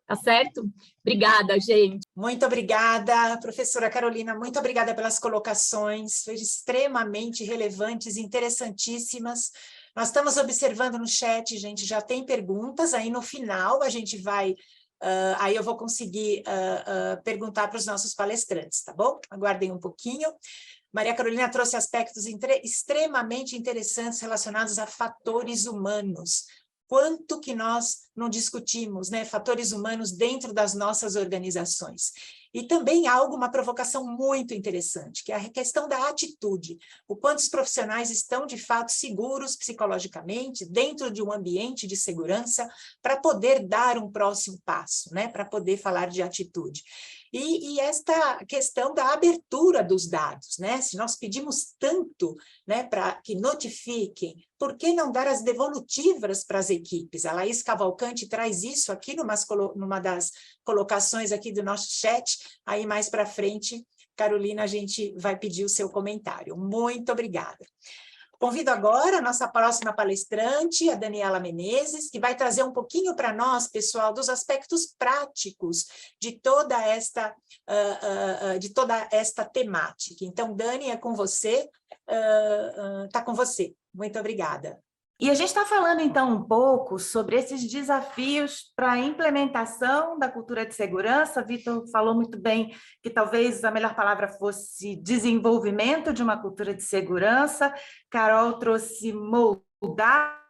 Tá certo? Obrigada, gente. Muito obrigada, professora Carolina, muito obrigada pelas colocações, foram extremamente relevantes, interessantíssimas. Nós estamos observando no chat, gente, já tem perguntas, aí no final a gente vai, aí eu vou conseguir perguntar para os nossos palestrantes, tá bom? Aguardem um pouquinho. Maria Carolina trouxe aspectos extremamente interessantes relacionados a fatores humanos. Quanto que nós não discutimos, né, fatores humanos dentro das nossas organizações. E também há uma provocação muito interessante, que é a questão da atitude. O quanto os profissionais estão, de fato, seguros psicologicamente, dentro de um ambiente de segurança, para poder dar um próximo passo, né, para poder falar de atitude. E esta questão da abertura dos dados, né? Se nós pedimos tanto, né, para que notifiquem, por que não dar as devolutivas para as equipes? A Laís Cavalcante traz isso aqui numa das colocações aqui do nosso chat, aí mais para frente, Carolina, a gente vai pedir o seu comentário. Muito obrigada. Convido agora a nossa próxima palestrante, a Daniela Menezes, que vai trazer um pouquinho para nós, pessoal, dos aspectos práticos de toda esta temática. Então, Dani, é com você, está com você. Muito obrigada. E a gente está falando, então, um pouco sobre esses desafios para a implementação da cultura de segurança. Vitor falou muito bem que talvez a melhor palavra fosse desenvolvimento de uma cultura de segurança. Carol trouxe moldar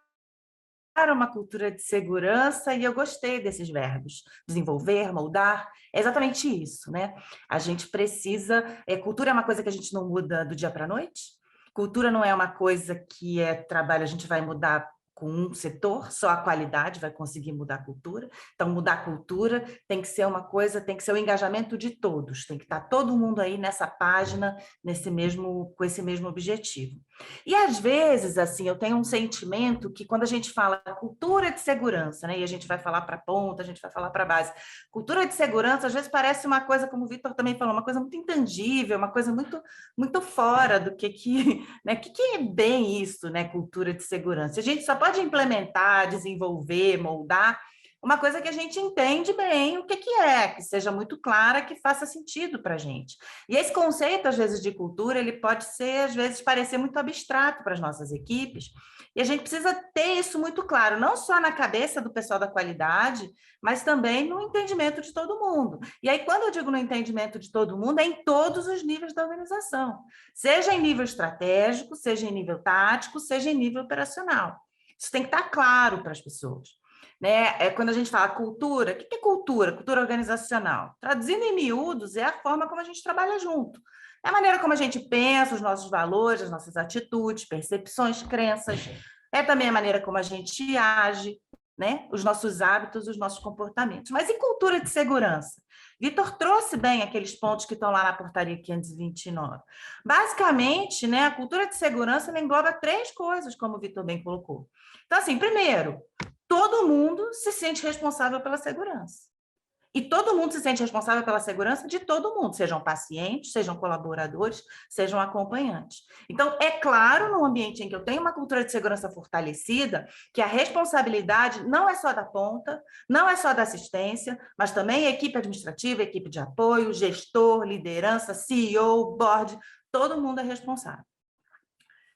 uma cultura de segurança, e eu gostei desses verbos, desenvolver, moldar, é exatamente isso, né? A gente precisa... cultura é uma coisa que a gente não muda do dia para a noite. Cultura não é uma coisa que é trabalho, a gente vai mudar com um setor, só a qualidade vai conseguir mudar a cultura. Então, mudar a cultura tem que ser uma coisa, tem que ser o engajamento de todos, tem que estar todo mundo aí nessa página, com esse mesmo objetivo. E, às vezes, assim, eu tenho um sentimento que quando a gente fala cultura de segurança, né, e a gente vai falar para a ponta, a gente vai falar para a base, cultura de segurança, às vezes parece uma coisa, como o Vitor também falou, uma coisa muito intangível, uma coisa muito, muito fora do né, que é bem isso, né, cultura de segurança. A gente só pode implementar, desenvolver, moldar uma coisa que a gente entende bem o que é, que seja muito clara, que faça sentido para a gente. E esse conceito, às vezes, de cultura, ele pode ser, às vezes, parecer muito abstrato para as nossas equipes, e a gente precisa ter isso muito claro, não só na cabeça do pessoal da qualidade, mas também no entendimento de todo mundo. E aí, quando eu digo no entendimento de todo mundo, é em todos os níveis da organização, seja em nível estratégico, seja em nível tático, seja em nível operacional. Isso tem que estar claro para as pessoas. Né? Quando a gente fala cultura, o que é cultura? Cultura organizacional. Traduzindo em miúdos, é a forma como a gente trabalha junto. É a maneira como a gente pensa, os nossos valores, as nossas atitudes, percepções, crenças. É também a maneira como a gente age, né? Os nossos hábitos, os nossos comportamentos. Mas e cultura de segurança? Vitor trouxe bem aqueles pontos que estão lá na portaria 529. Basicamente, né, a cultura de segurança engloba 3 coisas, como o Vitor bem colocou. Então, assim, primeiro, todo mundo se sente responsável pela segurança. E todo mundo se sente responsável pela segurança de todo mundo, sejam pacientes, sejam colaboradores, sejam acompanhantes. Então, é claro, num ambiente em que eu tenho uma cultura de segurança fortalecida, que a responsabilidade não é só da ponta, não é só da assistência, mas também a equipe administrativa, a equipe de apoio, gestor, liderança, CEO, board, todo mundo é responsável.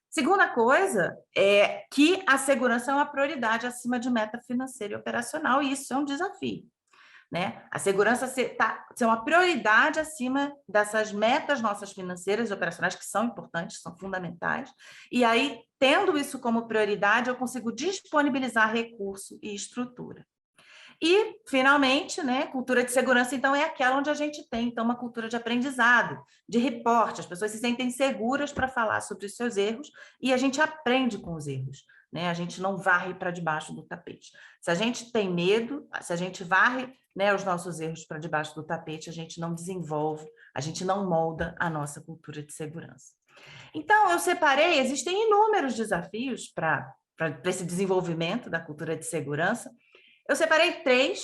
Segunda coisa é que a segurança é uma prioridade acima de meta financeira e operacional, e isso é um desafio. Né? A segurança ser uma prioridade acima dessas metas nossas financeiras e operacionais, que são importantes, são fundamentais, e aí, tendo isso como prioridade, eu consigo disponibilizar recurso e estrutura. E, finalmente, né, cultura de segurança, então, é aquela onde a gente tem, então, uma cultura de aprendizado, de reporte, as pessoas se sentem seguras para falar sobre os seus erros e a gente aprende com os erros. Né? A gente não varre para debaixo do tapete. Se a gente tem medo, se a gente varre, né, os nossos erros para debaixo do tapete, a gente não desenvolve, a gente não molda a nossa cultura de segurança. Então, eu separei, existem inúmeros desafios para esse desenvolvimento da cultura de segurança. Eu separei 3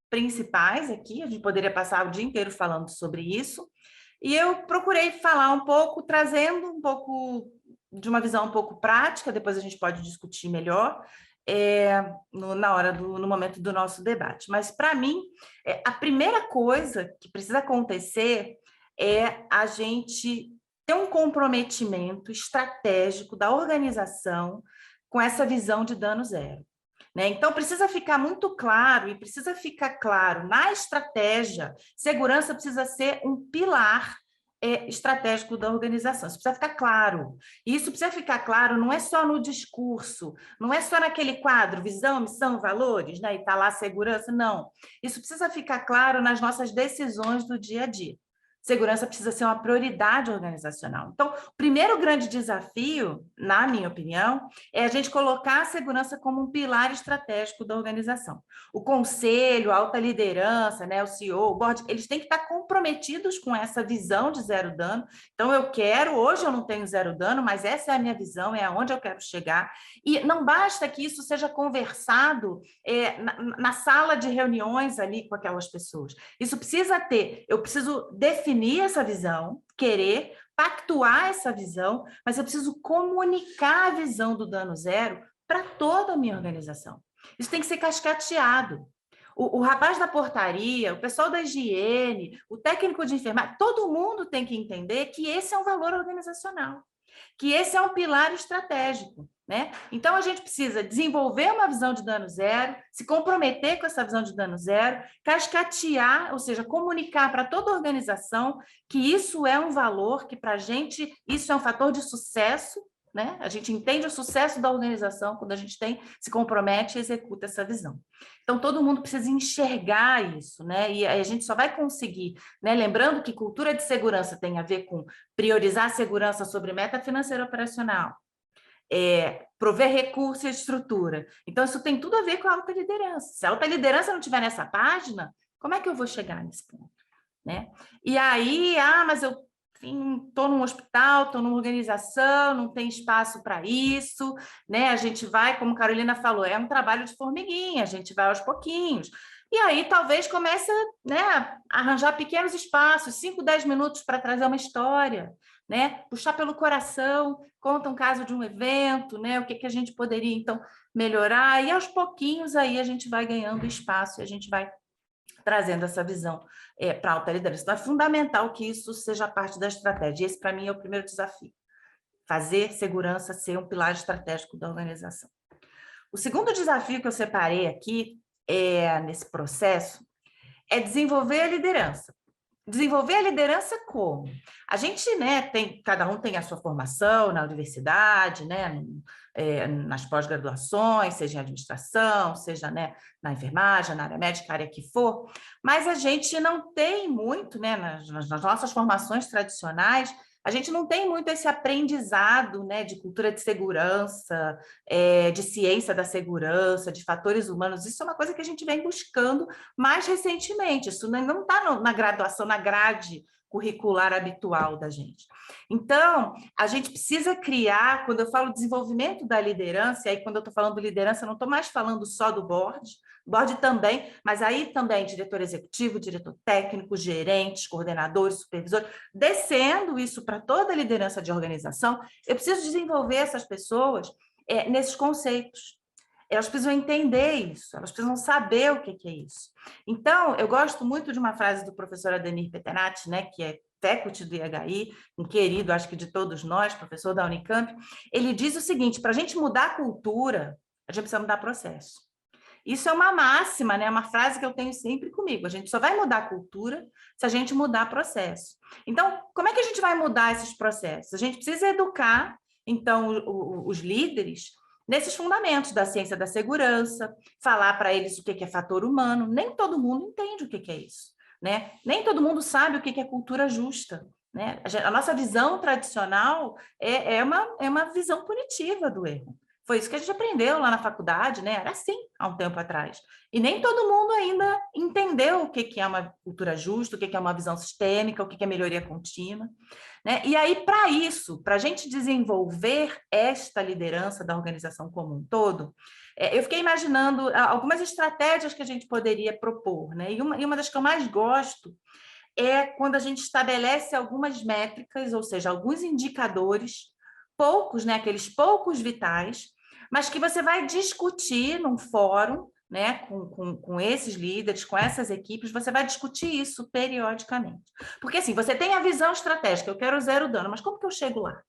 principais aqui, a gente poderia passar o dia inteiro falando sobre isso, e eu procurei falar um pouco, trazendo um pouco de uma visão um pouco prática, depois a gente pode discutir melhor no momento do nosso debate. Mas, para mim, a primeira coisa que precisa acontecer é a gente ter um comprometimento estratégico da organização com essa visão de dano zero. Né? Então, precisa ficar muito claro, e precisa ficar claro na estratégia, segurança precisa ser um pilar estratégico da organização. Isso precisa ficar claro. E isso precisa ficar claro não é só no discurso, não é só naquele quadro, visão, missão, valores, né? E está lá segurança, não. Isso precisa ficar claro nas nossas decisões do dia a dia. Segurança precisa ser uma prioridade organizacional. Então, o primeiro grande desafio, na minha opinião, é a gente colocar a segurança como um pilar estratégico da organização. O conselho, a alta liderança, né, o CEO, o board, eles têm que estar comprometidos com essa visão de zero dano. Então, hoje eu não tenho zero dano, mas essa é a minha visão, é aonde eu quero chegar. E não basta que isso seja conversado na sala de reuniões ali com aquelas pessoas. Isso precisa eu preciso definir essa visão, querer, pactuar essa visão, mas eu preciso comunicar a visão do dano zero para toda a minha organização. Isso tem que ser cascateado. O rapaz da portaria, o pessoal da higiene, o técnico de enfermagem, todo mundo tem que entender que esse é um valor organizacional, que esse é um pilar estratégico, né? Então, a gente precisa desenvolver uma visão de dano zero, se comprometer com essa visão de dano zero, cascatear, ou seja, comunicar para toda a organização que isso é um valor, que para a gente isso é um fator de sucesso, né? A gente entende o sucesso da organização quando a gente se compromete e executa essa visão. Então, todo mundo precisa enxergar isso, né? E a gente só vai conseguir, né? Lembrando que cultura de segurança tem a ver com priorizar a segurança sobre meta financeira operacional, prover recurso e estrutura. Então, isso tem tudo a ver com a alta liderança. Se a alta liderança não estiver nessa página, como é que eu vou chegar nesse ponto, né? E aí, mas eu estou num hospital, estou numa organização, não tem espaço para isso, né? A gente vai, como Carolina falou, é um trabalho de formiguinha, a gente vai aos pouquinhos. E aí, talvez comece, né, a arranjar pequenos espaços, 5, 10 minutos para trazer uma história, né? Puxar pelo coração, conta um caso de um evento, né? O que a gente poderia, então, melhorar. E aos pouquinhos aí a gente vai ganhando espaço e a gente vai trazendo essa visão para a alta liderança. Então, é fundamental que isso seja parte da estratégia. Esse, para mim, é o primeiro desafio. Fazer segurança ser um pilar estratégico da organização. O segundo desafio que eu separei aqui nesse processo é desenvolver a liderança. Desenvolver a liderança como? A gente, né, cada um tem a sua formação na universidade, né, nas pós-graduações, seja em administração, seja, né, na enfermagem, na área médica, área que for, mas a gente não tem muito, né, nas nossas formações tradicionais, a gente não tem muito esse aprendizado, né, de cultura de segurança, de ciência da segurança, de fatores humanos. Isso é uma coisa que a gente vem buscando mais recentemente. Isso não está na graduação, na grade curricular habitual da gente. Então, a gente precisa criar, quando eu falo desenvolvimento da liderança, e aí quando eu estou falando liderança, eu não estou mais falando só do board também, mas aí também diretor executivo, diretor técnico, gerentes, coordenadores, supervisores, descendo isso para toda a liderança de organização, eu preciso desenvolver essas pessoas nesses conceitos. Elas precisam entender isso, elas precisam saber o que é isso. Então, eu gosto muito de uma frase do professor Ademir Petenati, né, que é faculty do IHI, um querido, acho que de todos nós, professor da Unicamp. Ele diz o seguinte: para a gente mudar a cultura, a gente precisa mudar processo. Isso é uma máxima, né? Uma frase que eu tenho sempre comigo. A gente só vai mudar a cultura se a gente mudar processo. Então, como é que a gente vai mudar esses processos? A gente precisa educar, então, os líderes nesses fundamentos da ciência da segurança, falar para eles o que é fator humano. Nem todo mundo entende o que é isso, né? Nem todo mundo sabe o que é cultura justa, né? A nossa visão tradicional é uma visão punitiva do erro. Foi isso que a gente aprendeu lá na faculdade, né? Era assim há um tempo atrás. E nem todo mundo ainda entendeu o que é uma cultura justa, o que é uma visão sistêmica, o que é melhoria contínua, né? E aí, para isso, para a gente desenvolver esta liderança da organização como um todo, eu fiquei imaginando algumas estratégias que a gente poderia propor, né? E uma das que eu mais gosto é quando a gente estabelece algumas métricas, ou seja, alguns indicadores, poucos, né? Aqueles poucos vitais, mas que você vai discutir num fórum, né, com esses líderes, com essas equipes, você vai discutir isso periodicamente. Porque, assim, você tem a visão estratégica, eu quero zero dano, mas como que eu chego lá?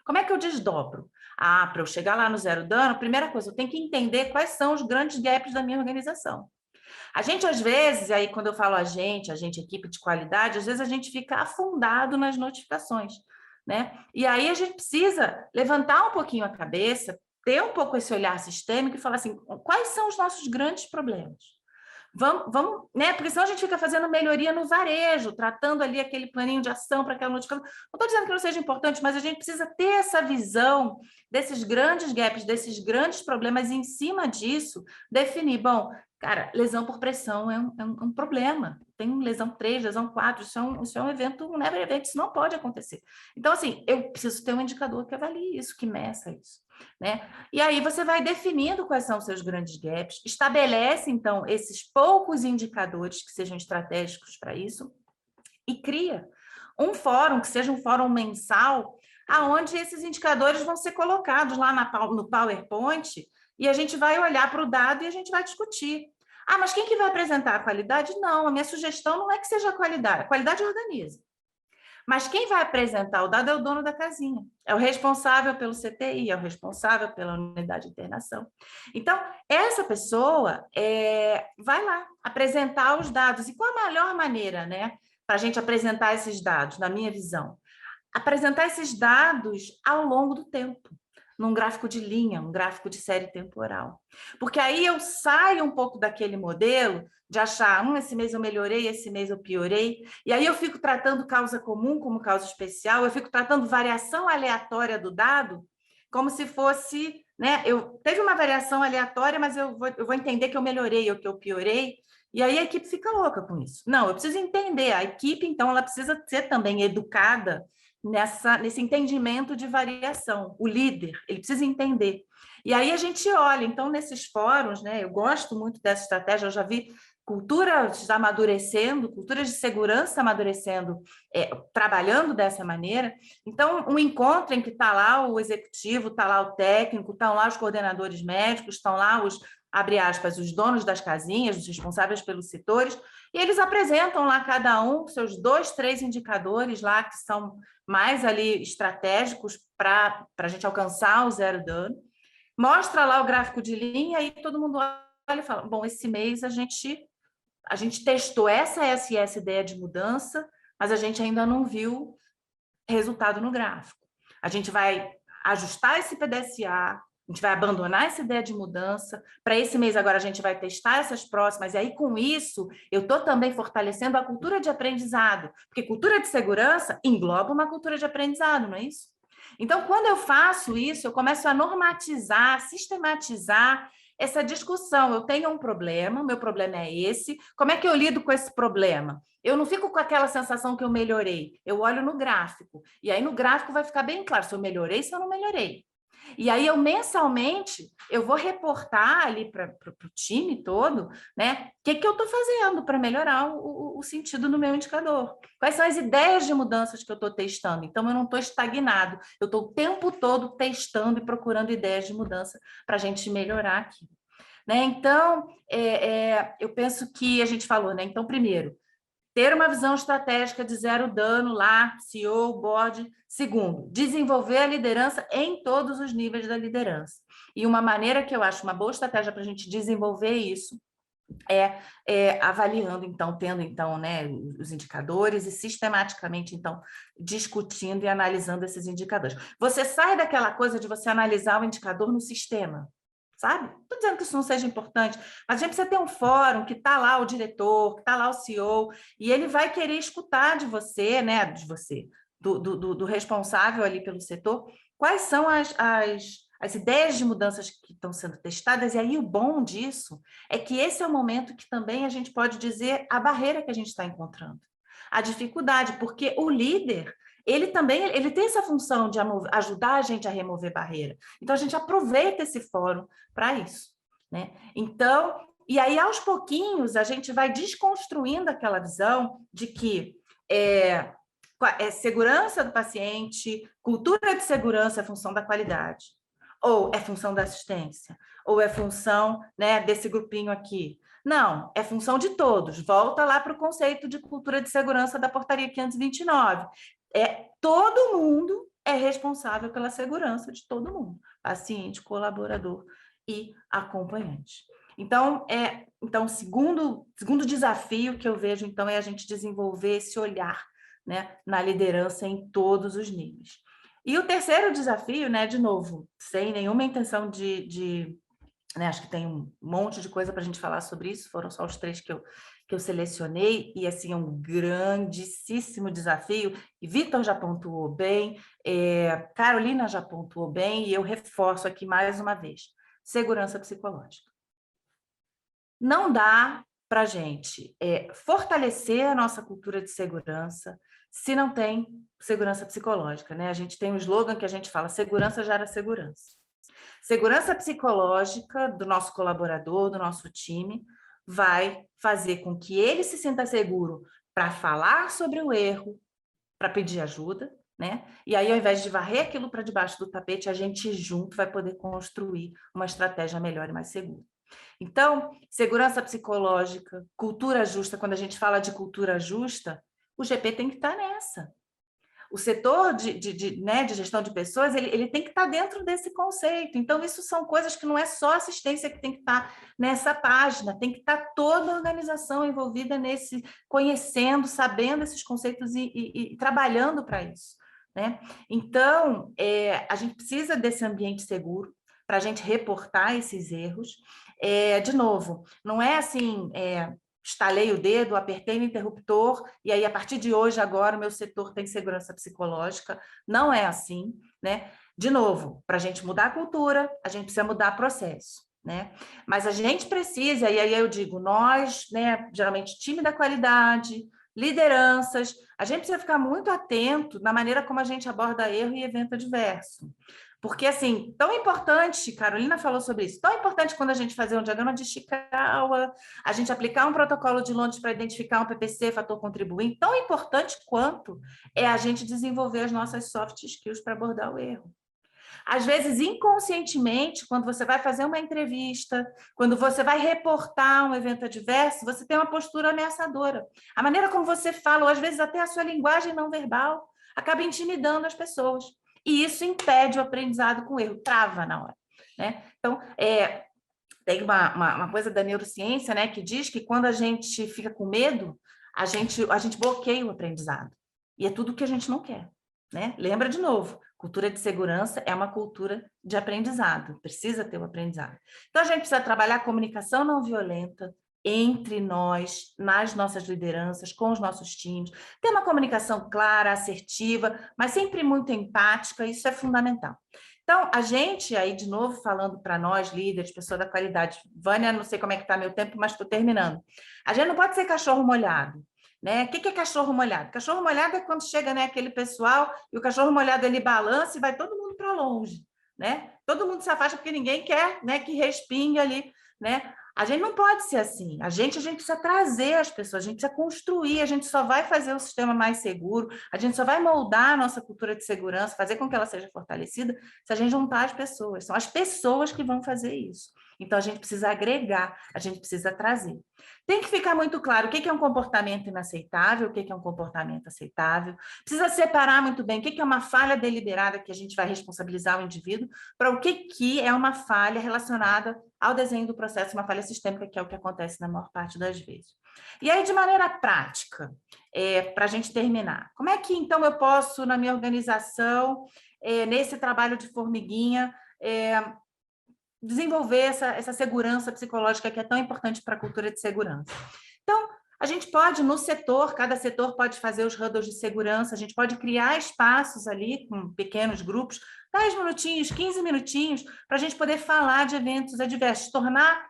Como é que eu desdobro? Para eu chegar lá no zero dano, primeira coisa, eu tenho que entender quais são os grandes gaps da minha organização. A gente, às vezes, aí quando eu falo a gente, equipe de qualidade, às vezes a gente fica afundado nas notificações, né? E aí a gente precisa levantar um pouquinho a cabeça, ter um pouco esse olhar sistêmico e falar assim, quais são os nossos grandes problemas? Vamos, né? Porque senão a gente fica fazendo melhoria no varejo, tratando ali aquele planinho de ação para aquela notificação. Não estou dizendo que não seja importante, mas a gente precisa ter essa visão desses grandes gaps, desses grandes problemas, e em cima disso, definir, bom, cara, lesão por pressão é um problema. Tem lesão 3, lesão 4, isso é um evento, um never event, isso não pode acontecer. Então, assim, eu preciso ter um indicador que avalie isso, que meça isso, né? E aí você vai definindo quais são os seus grandes gaps, estabelece, então, esses poucos indicadores que sejam estratégicos para isso e cria um fórum, que seja um fórum mensal, aonde esses indicadores vão ser colocados lá no PowerPoint e a gente vai olhar para o dado e a gente vai discutir. Ah, mas quem que vai apresentar a qualidade? Não, a minha sugestão não é que seja a qualidade organiza. Mas quem vai apresentar o dado é o dono da casinha, é o responsável pelo CTI, é o responsável pela unidade de internação. Então, essa pessoa vai lá apresentar os dados. E qual a melhor maneira, né, para a gente apresentar esses dados, na minha visão? Apresentar esses dados ao longo do tempo, num gráfico de linha, um gráfico de série temporal. Porque aí eu saio um pouco daquele modelo de achar, esse mês eu melhorei, esse mês eu piorei, e aí eu fico tratando causa comum como causa especial, eu fico tratando variação aleatória do dado como se fosse, né, teve uma variação aleatória, mas eu vou entender que eu melhorei ou que eu piorei, e aí a equipe fica louca com isso. Não, eu preciso entender, a equipe, então, ela precisa ser também educada nesse entendimento de variação. O líder, ele precisa entender. E aí a gente olha, então, nesses fóruns, né, eu gosto muito dessa estratégia, eu já vi culturas amadurecendo, culturas de segurança amadurecendo, trabalhando dessa maneira. Então, um encontro em que está lá o executivo, está lá o técnico, estão lá os coordenadores médicos, estão lá os, abre aspas, os donos das casinhas, os responsáveis pelos setores, e eles apresentam lá cada um seus 2, 3 indicadores lá que são mais ali estratégicos para a gente alcançar o zero dano. Mostra lá o gráfico de linha e todo mundo olha e fala, bom, esse mês a gente testou essa ideia de mudança, mas a gente ainda não viu resultado no gráfico. A gente vai ajustar esse PDSA, a gente vai abandonar essa ideia de mudança. Para esse mês agora a gente vai testar essas próximas, e aí com isso eu estou também fortalecendo a cultura de aprendizado, porque cultura de segurança engloba uma cultura de aprendizado, não é isso? Então, quando eu faço isso, eu começo a normatizar, sistematizar essa discussão. Eu tenho um problema, meu problema é esse, como é que eu lido com esse problema? Eu não fico com aquela sensação que eu melhorei, eu olho no gráfico, e aí no gráfico vai ficar bem claro se eu melhorei, se eu não melhorei. E aí eu mensalmente eu vou reportar ali para o time todo, né? O que eu estou fazendo para melhorar o sentido no meu indicador? Quais são as ideias de mudanças que eu estou testando? Então eu não estou estagnado, eu estou o tempo todo testando e procurando ideias de mudança para a gente melhorar aqui. Né? Então, eu penso que a gente falou, né? Então, primeiro, ter uma visão estratégica de zero dano lá, CEO, board. Segundo, desenvolver a liderança em todos os níveis da liderança. E uma maneira que eu acho uma boa estratégia para a gente desenvolver isso é avaliando, então, tendo, então, né, os indicadores e sistematicamente, então, discutindo e analisando esses indicadores. Você sai daquela coisa de você analisar o indicador no sistema, sabe? Não estou dizendo que isso não seja importante, mas a gente precisa ter um fórum que está lá o diretor, que está lá o CEO, e ele vai querer escutar de você, né, do responsável ali pelo setor, quais são as ideias de mudanças que estão sendo testadas, e aí o bom disso é que esse é o momento que também a gente pode dizer a barreira que a gente está encontrando, a dificuldade, porque o líder, ele tem essa função de ajudar a gente a remover barreira. Então, a gente aproveita esse fórum para isso, né? Então, e aí, aos pouquinhos, a gente vai desconstruindo aquela visão de que segurança do paciente, cultura de segurança é função da qualidade, ou é função da assistência, ou é função, né, desse grupinho aqui. Não, é função de todos. Volta lá para o conceito de cultura de segurança da portaria 529. Todo mundo é responsável pela segurança de todo mundo, paciente, colaborador e acompanhante. Então, o segundo desafio que eu vejo, então, é a gente desenvolver esse olhar, né, na liderança em todos os níveis. E o terceiro desafio, né, de novo, sem nenhuma intenção né, acho que tem um monte de coisa para a gente falar sobre isso, foram só os 3 que eu selecionei, e assim, é um grandíssimo desafio, e Vitor já pontuou bem, Carolina já pontuou bem, e eu reforço aqui mais uma vez, segurança psicológica. Não dá para a gente fortalecer a nossa cultura de segurança se não tem segurança psicológica, né? A gente tem um slogan que a gente fala, segurança gera segurança. Segurança psicológica do nosso colaborador, do nosso time, vai fazer com que ele se sinta seguro para falar sobre o erro, para pedir ajuda, né? E aí, ao invés de varrer aquilo para debaixo do tapete, a gente junto vai poder construir uma estratégia melhor e mais segura. Então, segurança psicológica, cultura justa, quando a gente fala de cultura justa, o GP tem que estar nessa. O setor né, de gestão de pessoas, ele tem que estar dentro desse conceito. Então, isso são coisas que não é só assistência que tem que estar nessa página, tem que estar toda a organização envolvida nesse, conhecendo, sabendo esses conceitos e trabalhando para isso, né? Então, a gente precisa desse ambiente seguro para a gente reportar esses erros. De novo, não é assim... estalei o dedo, apertei no interruptor, e aí, a partir de hoje, agora, o meu setor tem segurança psicológica. Não é assim, né? De novo, para a gente mudar a cultura, a gente precisa mudar processo, né? Mas a gente precisa, e aí eu digo, nós, né, geralmente, time da qualidade, lideranças, a gente precisa ficar muito atento na maneira como a gente aborda erro e evento adverso. Porque, assim, tão importante, Carolina falou sobre isso, tão importante quando a gente fazer um diagrama de Ishikawa, a gente aplicar um protocolo de Londres para identificar um PPC, fator contribuinte, tão importante quanto é a gente desenvolver as nossas soft skills para abordar o erro. Às vezes, inconscientemente, quando você vai fazer uma entrevista, quando você vai reportar um evento adverso, você tem uma postura ameaçadora. A maneira como você fala, ou às vezes até a sua linguagem não verbal, acaba intimidando as pessoas. E isso impede o aprendizado com erro, trava na hora, né? Então, tem uma coisa da neurociência, né, que diz que quando a gente fica com medo, a gente bloqueia o aprendizado. E é tudo que a gente não quer, né? Lembra de novo, cultura de segurança é uma cultura de aprendizado, precisa ter o aprendizado. Então, a gente precisa trabalhar a comunicação não violenta entre nós, nas nossas lideranças, com os nossos times, ter uma comunicação clara, assertiva, mas sempre muito empática, isso é fundamental. Então, a gente aí, de novo, falando para nós, líderes, pessoas da qualidade, Vânia, não sei como é que está meu tempo, mas estou terminando. A gente não pode ser cachorro molhado, né? O que é cachorro molhado? Cachorro molhado é quando chega, né, aquele pessoal e o cachorro molhado ele balança e vai todo mundo para longe, né? Todo mundo se afasta porque ninguém quer, né, que respingue ali, né? A gente não pode ser assim. A gente precisa trazer as pessoas, a gente precisa construir, a gente só vai fazer o sistema mais seguro, a gente só vai moldar a nossa cultura de segurança, fazer com que ela seja fortalecida, se a gente juntar as pessoas. São as pessoas que vão fazer isso. Então, a gente precisa agregar, a gente precisa trazer. Tem que ficar muito claro o que é um comportamento inaceitável, o que é um comportamento aceitável. Precisa separar muito bem o que é uma falha deliberada que a gente vai responsabilizar o indivíduo para o que é uma falha relacionada ao desenho do processo, uma falha sistêmica, que é o que acontece na maior parte das vezes. E aí, de maneira prática, para a gente terminar, como é que, então, eu posso, na minha organização, nesse trabalho de formiguinha, desenvolver essa segurança psicológica que é tão importante para a cultura de segurança? Então, a gente pode, no setor, cada setor pode fazer os huddles de segurança, a gente pode criar espaços ali com pequenos grupos, 10 minutinhos, 15 minutinhos, para a gente poder falar de eventos adversos, tornar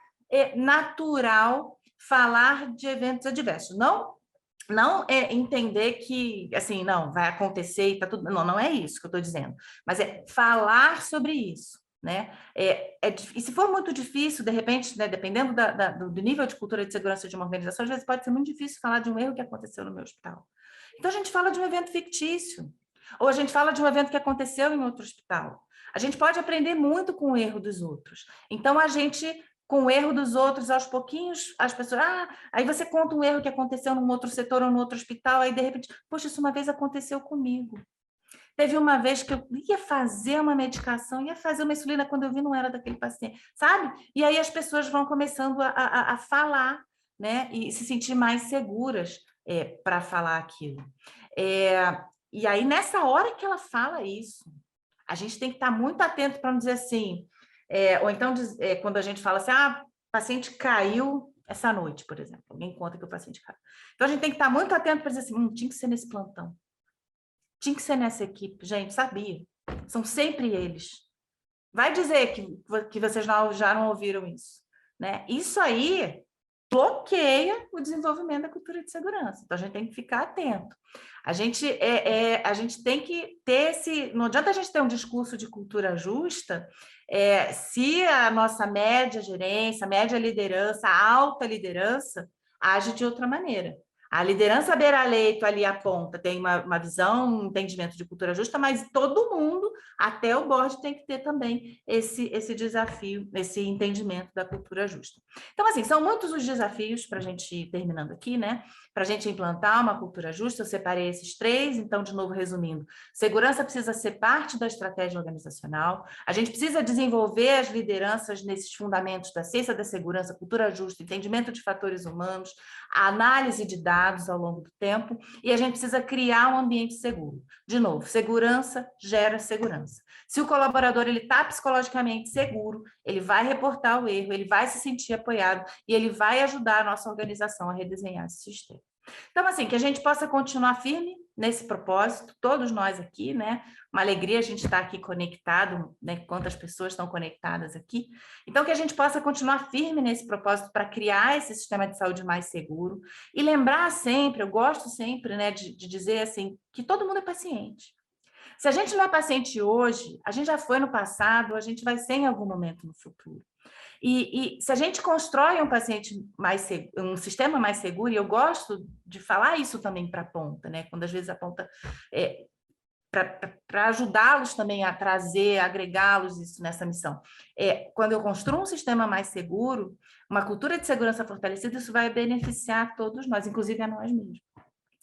natural falar de eventos adversos. Não é entender que, assim, não, vai acontecer e tá tudo... Não é isso que eu estou dizendo, mas é falar sobre isso, né? E se for muito difícil, de repente, né, dependendo do nível de cultura de segurança de uma organização, às vezes pode ser muito difícil falar de um erro que aconteceu no meu hospital. Então, a gente fala de um evento fictício, ou a gente fala de um evento que aconteceu em outro hospital. A gente pode aprender muito com o erro dos outros. Então, a gente, com o erro dos outros, aos pouquinhos, as pessoas... aí você conta um erro que aconteceu num outro setor ou num outro hospital, aí, de repente, poxa, isso uma vez aconteceu comigo. Teve uma vez que eu ia fazer uma medicação, ia fazer uma insulina, quando eu vi não era daquele paciente, sabe? E aí as pessoas vão começando a falar, né? E se sentir mais seguras para falar aquilo. E aí, nessa hora que ela fala isso, a gente tem que estar muito atento para não dizer assim, ou então, quando a gente fala assim, o paciente caiu essa noite, por exemplo, alguém conta que o paciente caiu. Então, a gente tem que estar muito atento para dizer assim, tinha que ser nesse plantão, tinha que ser nessa equipe. Gente, sabia, são sempre eles. Vai dizer que vocês já não ouviram isso, né? Isso aí bloqueia o desenvolvimento da cultura de segurança. Então, a gente tem que ficar atento. A gente tem que ter esse... Não adianta a gente ter um discurso de cultura justa se a nossa média gerência, média liderança, alta liderança age de outra maneira. A liderança beira-leito ali aponta, tem uma visão, um entendimento de cultura justa, mas todo mundo, até o board, tem que ter também esse desafio, esse entendimento da cultura justa. Então, assim, são muitos os desafios para a gente ir terminando aqui, né? Para a gente implantar uma cultura justa, eu separei esses 3, então, de novo, resumindo, segurança precisa ser parte da estratégia organizacional, a gente precisa desenvolver as lideranças nesses fundamentos da ciência da segurança, cultura justa, entendimento de fatores humanos, a análise de dados ao longo do tempo, e a gente precisa criar um ambiente seguro. De novo, segurança gera segurança. Se o colaborador está psicologicamente seguro, ele vai reportar o erro, ele vai se sentir apoiado e ele vai ajudar a nossa organização a redesenhar esse sistema. Então, assim, que a gente possa continuar firme nesse propósito, todos nós aqui, né? Uma alegria a gente estar aqui conectado, né? Quantas pessoas estão conectadas aqui. Então, que a gente possa continuar firme nesse propósito para criar esse sistema de saúde mais seguro e lembrar sempre, eu gosto sempre, né, de dizer assim, que todo mundo é paciente. Se a gente não é paciente hoje, a gente já foi no passado, a gente vai ser em algum momento no futuro. E se a gente constrói um sistema mais seguro, e eu gosto de falar isso também para a ponta, né? Quando às vezes a ponta para ajudá-los também a trazer, agregá-los isso nessa missão. Quando eu construo um sistema mais seguro, uma cultura de segurança fortalecida, isso vai beneficiar todos nós, inclusive a nós mesmos,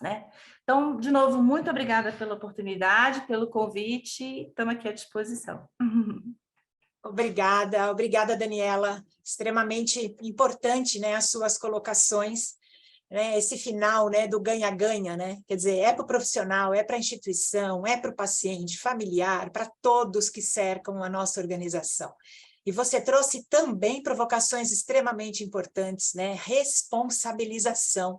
né? Então, de novo, muito obrigada pela oportunidade, pelo convite, estamos aqui à disposição. Obrigada, Daniela. Extremamente importante, né, as suas colocações, né, esse final, né, do ganha-ganha, né? Quer dizer, para o profissional, para a instituição, para o paciente, familiar, para todos que cercam a nossa organização. E você trouxe também provocações extremamente importantes, né? Responsabilização.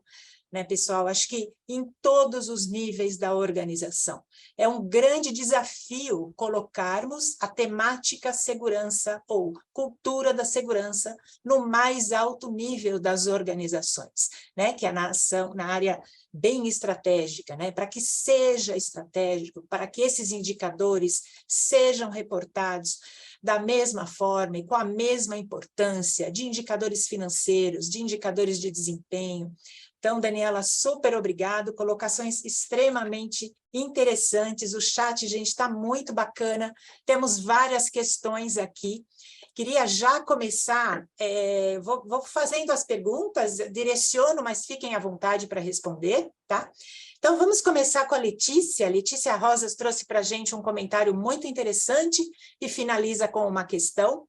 Né, pessoal? Acho que em todos os níveis da organização. É um grande desafio colocarmos a temática segurança ou cultura da segurança no mais alto nível das organizações, né, que é na área bem estratégica, né, para que seja estratégico, para que esses indicadores sejam reportados da mesma forma e com a mesma importância de indicadores financeiros, de indicadores de desempenho. Então, Daniela, super obrigado, colocações extremamente interessantes, o chat, gente, está muito bacana, temos várias questões aqui. Queria já começar, vou fazendo as perguntas, direciono, mas fiquem à vontade para responder, tá? Então, vamos começar com a Letícia. Letícia Rosas trouxe para a gente um comentário muito interessante e finaliza com uma questão.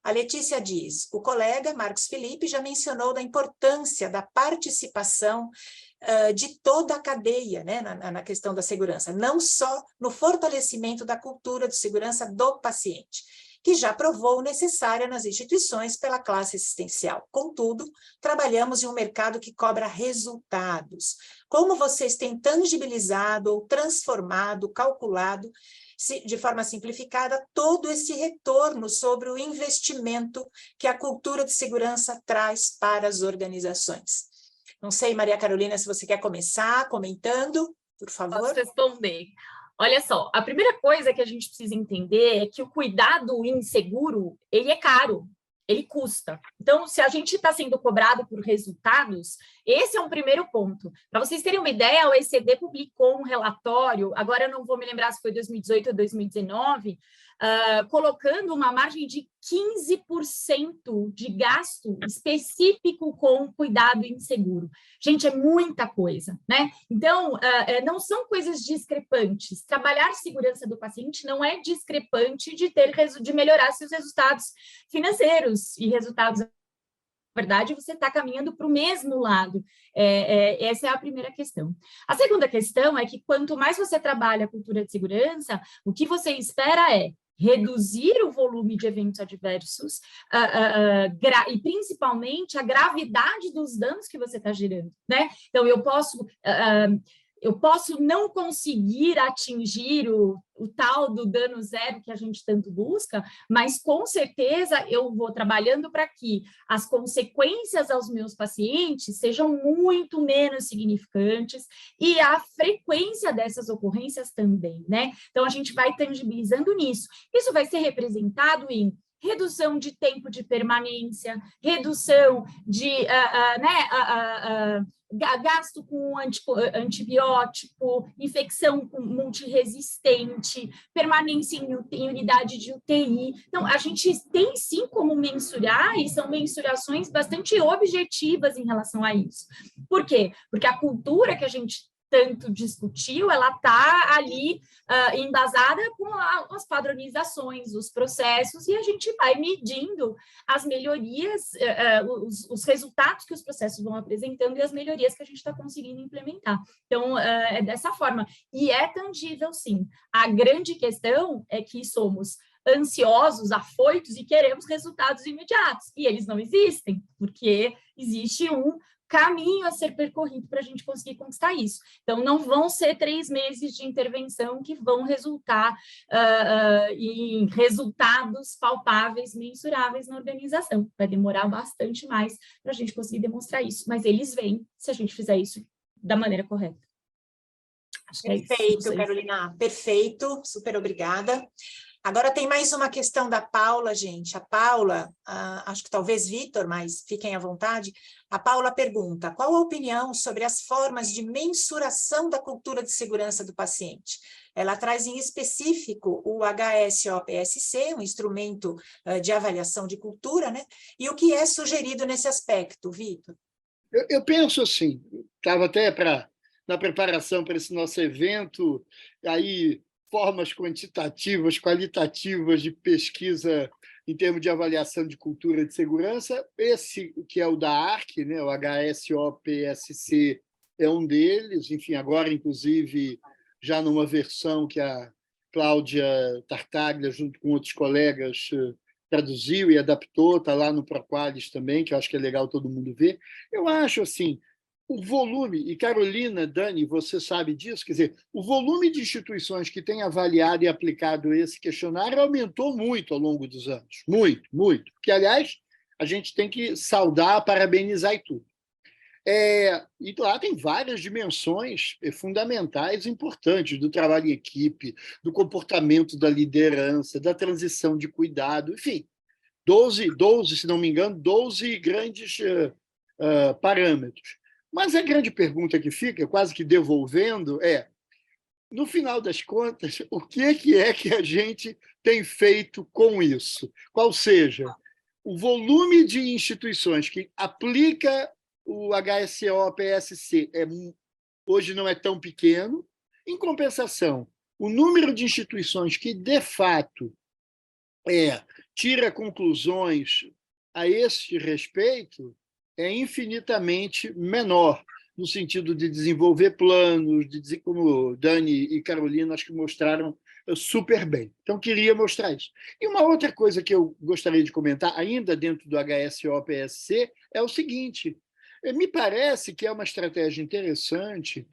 A Letícia diz, o colega Marcos Felipe já mencionou da importância da participação de toda a cadeia, né, na questão da segurança, não só no fortalecimento da cultura de segurança do paciente, que já provou necessária nas instituições pela classe assistencial. Contudo, trabalhamos em um mercado que cobra resultados. Como vocês têm tangibilizado ou transformado, calculado, de forma simplificada, todo esse retorno sobre o investimento que a cultura de segurança traz para as organizações? Não sei, Maria Carolina, se você quer começar comentando, por favor. Posso responder. Olha só, a primeira coisa que a gente precisa entender é que o cuidado inseguro, ele é caro, ele custa. Então, se a gente está sendo cobrado por resultados, esse é um primeiro ponto. Para vocês terem uma ideia, a OECD publicou um relatório, agora eu não vou me lembrar se foi 2018 ou 2019, colocando uma margem de 15% de gasto específico com cuidado inseguro. Gente, é muita coisa, né? Então, não são coisas discrepantes. Trabalhar segurança do paciente não é discrepante de melhorar seus resultados financeiros e resultados. Na verdade, você está caminhando para o mesmo lado. Essa é a primeira questão. A segunda questão é que quanto mais você trabalha a cultura de segurança, o que você espera é reduzir o volume de eventos adversos e, principalmente, a gravidade dos danos que você está gerando, né? Então, eu posso não conseguir atingir o tal do dano zero que a gente tanto busca, mas, com certeza, eu vou trabalhando para que as consequências aos meus pacientes sejam muito menos significantes e a frequência dessas ocorrências também, né? Então, a gente vai tangibilizando nisso. Isso vai ser representado em redução de tempo de permanência, redução de gasto com antibiótico, infecção multiresistente, permanência em unidade de UTI. Então, a gente tem sim como mensurar, e são mensurações bastante objetivas em relação a isso. Por quê? Porque a cultura que a gente tanto discutiu, ela está ali embasada com as padronizações, os processos, e a gente vai medindo as melhorias, os resultados que os processos vão apresentando e as melhorias que a gente está conseguindo implementar. Então, é dessa forma. E é tangível, sim. A grande questão é que somos ansiosos, afoitos e queremos resultados imediatos. E eles não existem, porque existe um caminho a ser percorrido para a gente conseguir conquistar isso. Então, não vão ser 3 meses de intervenção que vão resultar em resultados palpáveis, mensuráveis na organização. Vai demorar bastante mais para a gente conseguir demonstrar isso, mas eles vêm se a gente fizer isso da maneira correta. Acho que perfeito, é isso, Carolina, perfeito, super obrigada. Agora tem mais uma questão da Paula, gente. A Paula, acho que talvez Vitor, mas fiquem à vontade. A Paula pergunta, qual a opinião sobre as formas de mensuração da cultura de segurança do paciente? Ela traz em específico o HSOPSC, um instrumento de avaliação de cultura, né? E o que é sugerido nesse aspecto, Vitor? Eu penso assim, estava até na preparação para esse nosso evento, aí formas quantitativas, qualitativas de pesquisa em termos de avaliação de cultura de segurança. Esse que é o da ARC, né, o HSOPSC, é um deles. Enfim, agora, inclusive, já numa versão que a Cláudia Tartaglia, junto com outros colegas, traduziu e adaptou, está lá no Proqualis também, que eu acho que é legal todo mundo ver. Eu acho assim, o volume, e Carolina, Dani, você sabe disso, quer dizer, o volume de instituições que têm avaliado e aplicado esse questionário aumentou muito ao longo dos anos. Muito, muito. Que, aliás, a gente tem que saudar, parabenizar e tudo. E lá tem várias dimensões fundamentais importantes do trabalho em equipe, do comportamento da liderança, da transição de cuidado, enfim, 12, se não me engano, 12 grandes parâmetros. Mas a grande pergunta que fica, quase que devolvendo, no final das contas, o que é que a gente tem feito com isso? Qual seja, o volume de instituições que aplica o HSOPSC hoje não é tão pequeno. Em compensação, o número de instituições que, de fato, tira conclusões a esse respeito é infinitamente menor, no sentido de desenvolver planos, como Dani e Carolina acho que mostraram super bem. Então, queria mostrar isso. E uma outra coisa que eu gostaria de comentar, ainda dentro do HSOPSC, é o seguinte, me parece que é uma estratégia interessante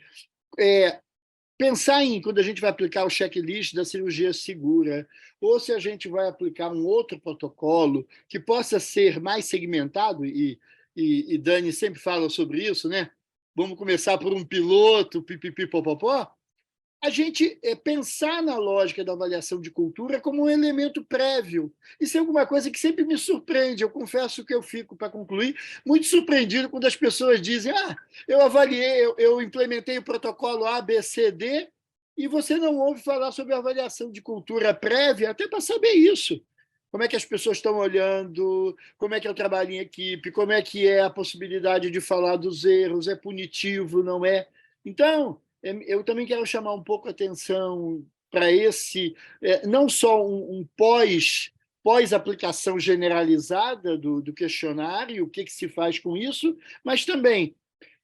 pensar em, quando a gente vai aplicar o checklist da cirurgia segura, ou se a gente vai aplicar um outro protocolo que possa ser mais segmentado, e Dani sempre fala sobre isso, né? Vamos começar por um piloto, pipipipopopó. A gente pensar na lógica da avaliação de cultura como um elemento prévio. Isso é alguma coisa que sempre me surpreende. Eu confesso que eu fico, para concluir, muito surpreendido quando as pessoas dizem eu avaliei, eu implementei o protocolo A, B, C, D, e você não ouve falar sobre avaliação de cultura prévia, até para saber isso. como é que as pessoas estão olhando, como é que é o trabalho em equipe, como é que é a possibilidade de falar dos erros, é punitivo, não é? Então, eu também quero chamar um pouco a atenção para esse, não só um pós-aplicação generalizada do questionário, o que se faz com isso, mas também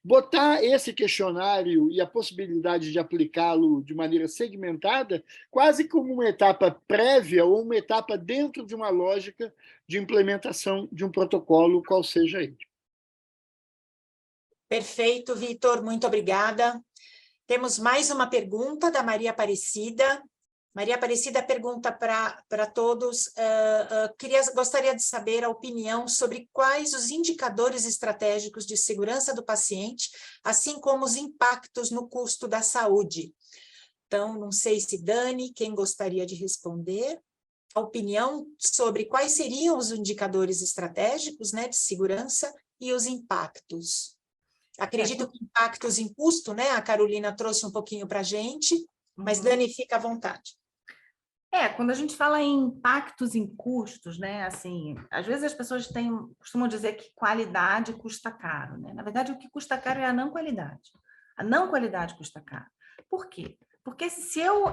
botar esse questionário e a possibilidade de aplicá-lo de maneira segmentada quase como uma etapa prévia ou uma etapa dentro de uma lógica de implementação de um protocolo, qual seja ele. Perfeito, Vitor, muito obrigada. Temos mais uma pergunta da Maria Aparecida. Maria Aparecida pergunta para todos, gostaria de saber a opinião sobre quais os indicadores estratégicos de segurança do paciente, assim como os impactos no custo da saúde. Então, não sei se Dani, quem gostaria de responder, a opinião sobre quais seriam os indicadores estratégicos, né, de segurança e os impactos. Acredito que impactos em custo, né, a Carolina trouxe um pouquinho para a gente, mas Dani, fica à vontade. Quando a gente fala em impactos em custos, né, assim, às vezes as pessoas costumam dizer que qualidade custa caro, né? Na verdade, o que custa caro é a não qualidade. A não qualidade custa caro. Por quê? Porque se eu,